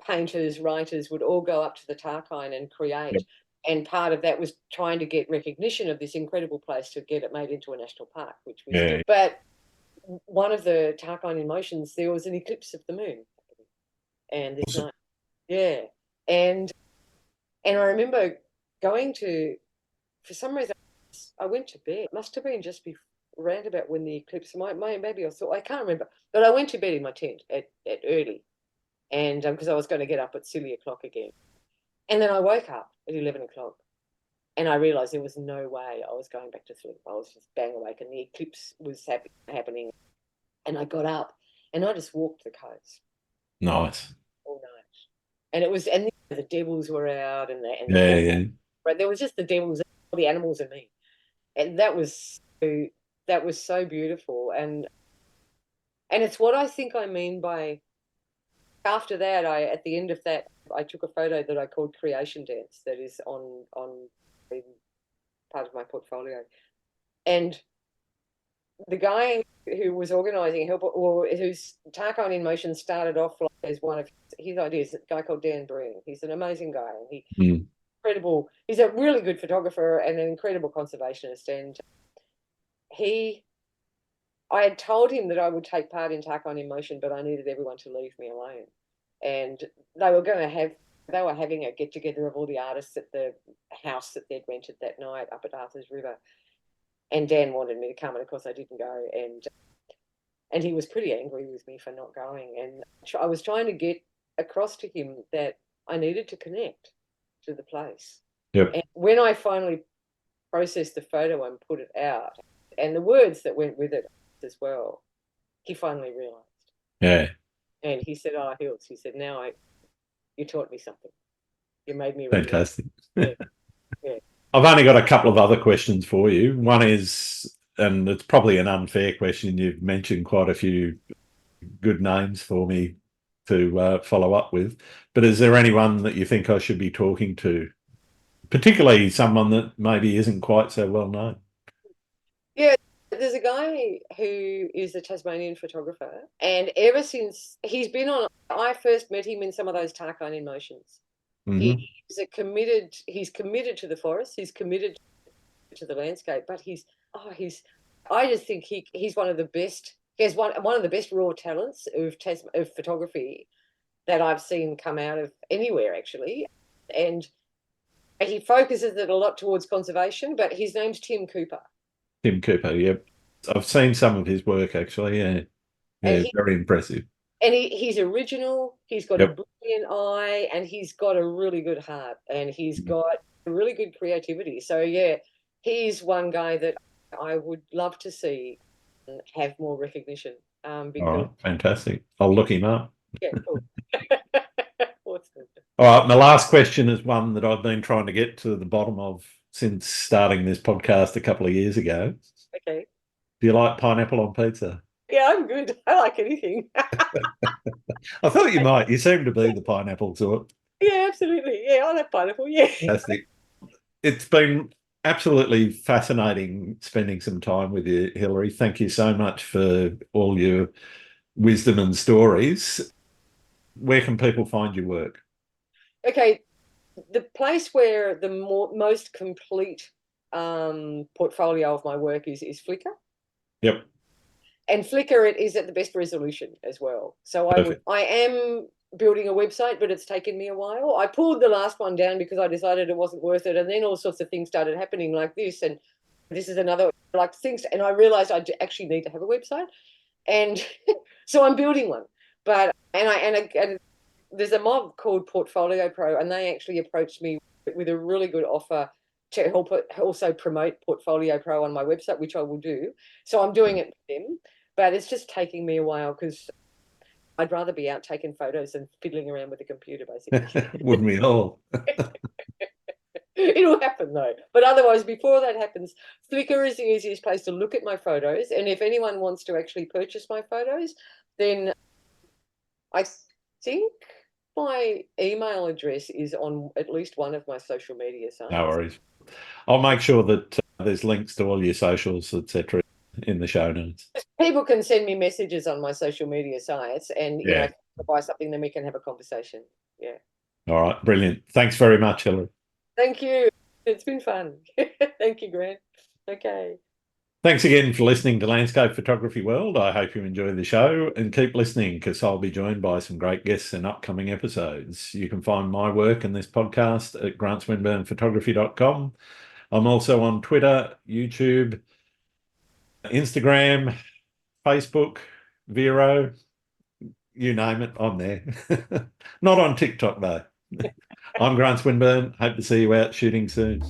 painters, writers, would all go up to the Tarkine and create. Yep. And part of that was trying to get recognition of this incredible place to get it made into a national park, which we still. But one of the Tarkine in Motions, there was an eclipse of the moon, and this night, yeah, and I remember going to, for some reason, I went to bed. It must have been just around about when the eclipse, maybe I can't remember, but I went to bed in my tent at early, and because I was going to get up at silly o'clock again. And then I woke up at 11 o'clock, and I realised there was no way I was going back to sleep. I was just bang awake, and the eclipse was happening. And I got up, and I just walked the coast. Nice. All night. And the devils were out, and there was just the devils, all the animals, and me. And that was so beautiful. And it's what I think I mean by, after that, at the end of that, I took a photo that I called Creation Dance, that is on part of my portfolio. And the guy who was organising whose Tarkine in Motion started off as one of his ideas, a guy called Dan Breen. He's an amazing guy, and incredible. He's a really good photographer and an incredible conservationist. And I had told him that I would take part in Tarkine in Motion, but I needed everyone to leave me alone. And they were having a get together of all the artists at the house that they'd rented that night up at Arthur's River. And Dan wanted me to come, and of course I didn't go. And he was pretty angry with me for not going. And I was trying to get across to him that I needed to connect to the place. Yep. And when I finally processed the photo and put it out, and the words that went with it as well, he finally realised. Yeah. And he said, "Oh, Hills," he said, "now you taught me something. You made me realize." Fantastic. Yeah. Yeah. I've only got a couple of other questions for you. One is, and it's probably an unfair question, you've mentioned quite a few good names for me to follow up with, but is there anyone that you think I should be talking to particularly someone that maybe isn't quite so well known. Yeah, there's a guy who is a Tasmanian photographer, and ever since he's been on, I first met him in some of those Tarkine in motions. Hmm. He's committed to the forest, he's committed to the landscape, but I just think he's one of the best. He has one of the best raw talents of photography that I've seen come out of anywhere actually, and he focuses it a lot towards conservation. But his name's Tim Cooper, Tim Cooper, yep. I've seen some of his work actually. Yeah, and yeah, very impressive. he's original. He's got a Yep. brilliant eye, and he's got a really good heart, and he's got really good creativity. So yeah, he's one guy that I would love to see have more recognition. All Because right, fantastic. I'll look him up. yeah, cool. Awesome. All right, my last question is one that I've been trying to get to the bottom of since starting this podcast a couple of years ago. Okay. Do you like pineapple on pizza? Yeah, I'm good. I like anything. I thought you might. You seem to be the pineapple sort. Yeah, absolutely. Yeah, I like pineapple. Yeah. Fantastic. It's been absolutely fascinating spending some time with you, Hilary. Thank you so much for all your wisdom and stories. Where can people find your work? Okay. The place where the most complete portfolio of my work is Flickr. Yep. And Flickr, it is at the best resolution as well. So Perfect. I am building a website, but it's taken me a while. I pulled the last one down because I decided it wasn't worth it, and then all sorts of things started happening like this, and this is another like things, and I realized I actually need to have a website, and so I'm building one. But and there's a mob called Portfolio Pro, and they actually approached me with a really good offer to help also promote Portfolio Pro on my website, which I will do. So I'm doing it with them, but it's just taking me a while because I'd rather be out taking photos than fiddling around with the computer, basically. Wouldn't we all? It'll happen though. But otherwise, before that happens, Flickr is the easiest place to look at my photos. And if anyone wants to actually purchase my photos, then I think my email address is on at least one of my social media No sites. worries. I'll make sure that there's links to all your socials, etc., in the show notes. People can send me messages on my social media sites, and Yeah. if I buy something, then we can have a conversation. Yeah. All right. Brilliant. Thanks very much, Hilary. Thank you. It's been fun. Thank you, Grant. Okay. Thanks again for listening to Landscape Photography World. I hope you enjoy the show and keep listening because I'll be joined by some great guests in upcoming episodes. You can find my work in this podcast at grantswinburnphotography.com. I'm also on Twitter, YouTube, Instagram, Facebook, Vero, you name it, I'm there. Not on TikTok though. I'm Grant Swinburne. Hope to see you out shooting soon.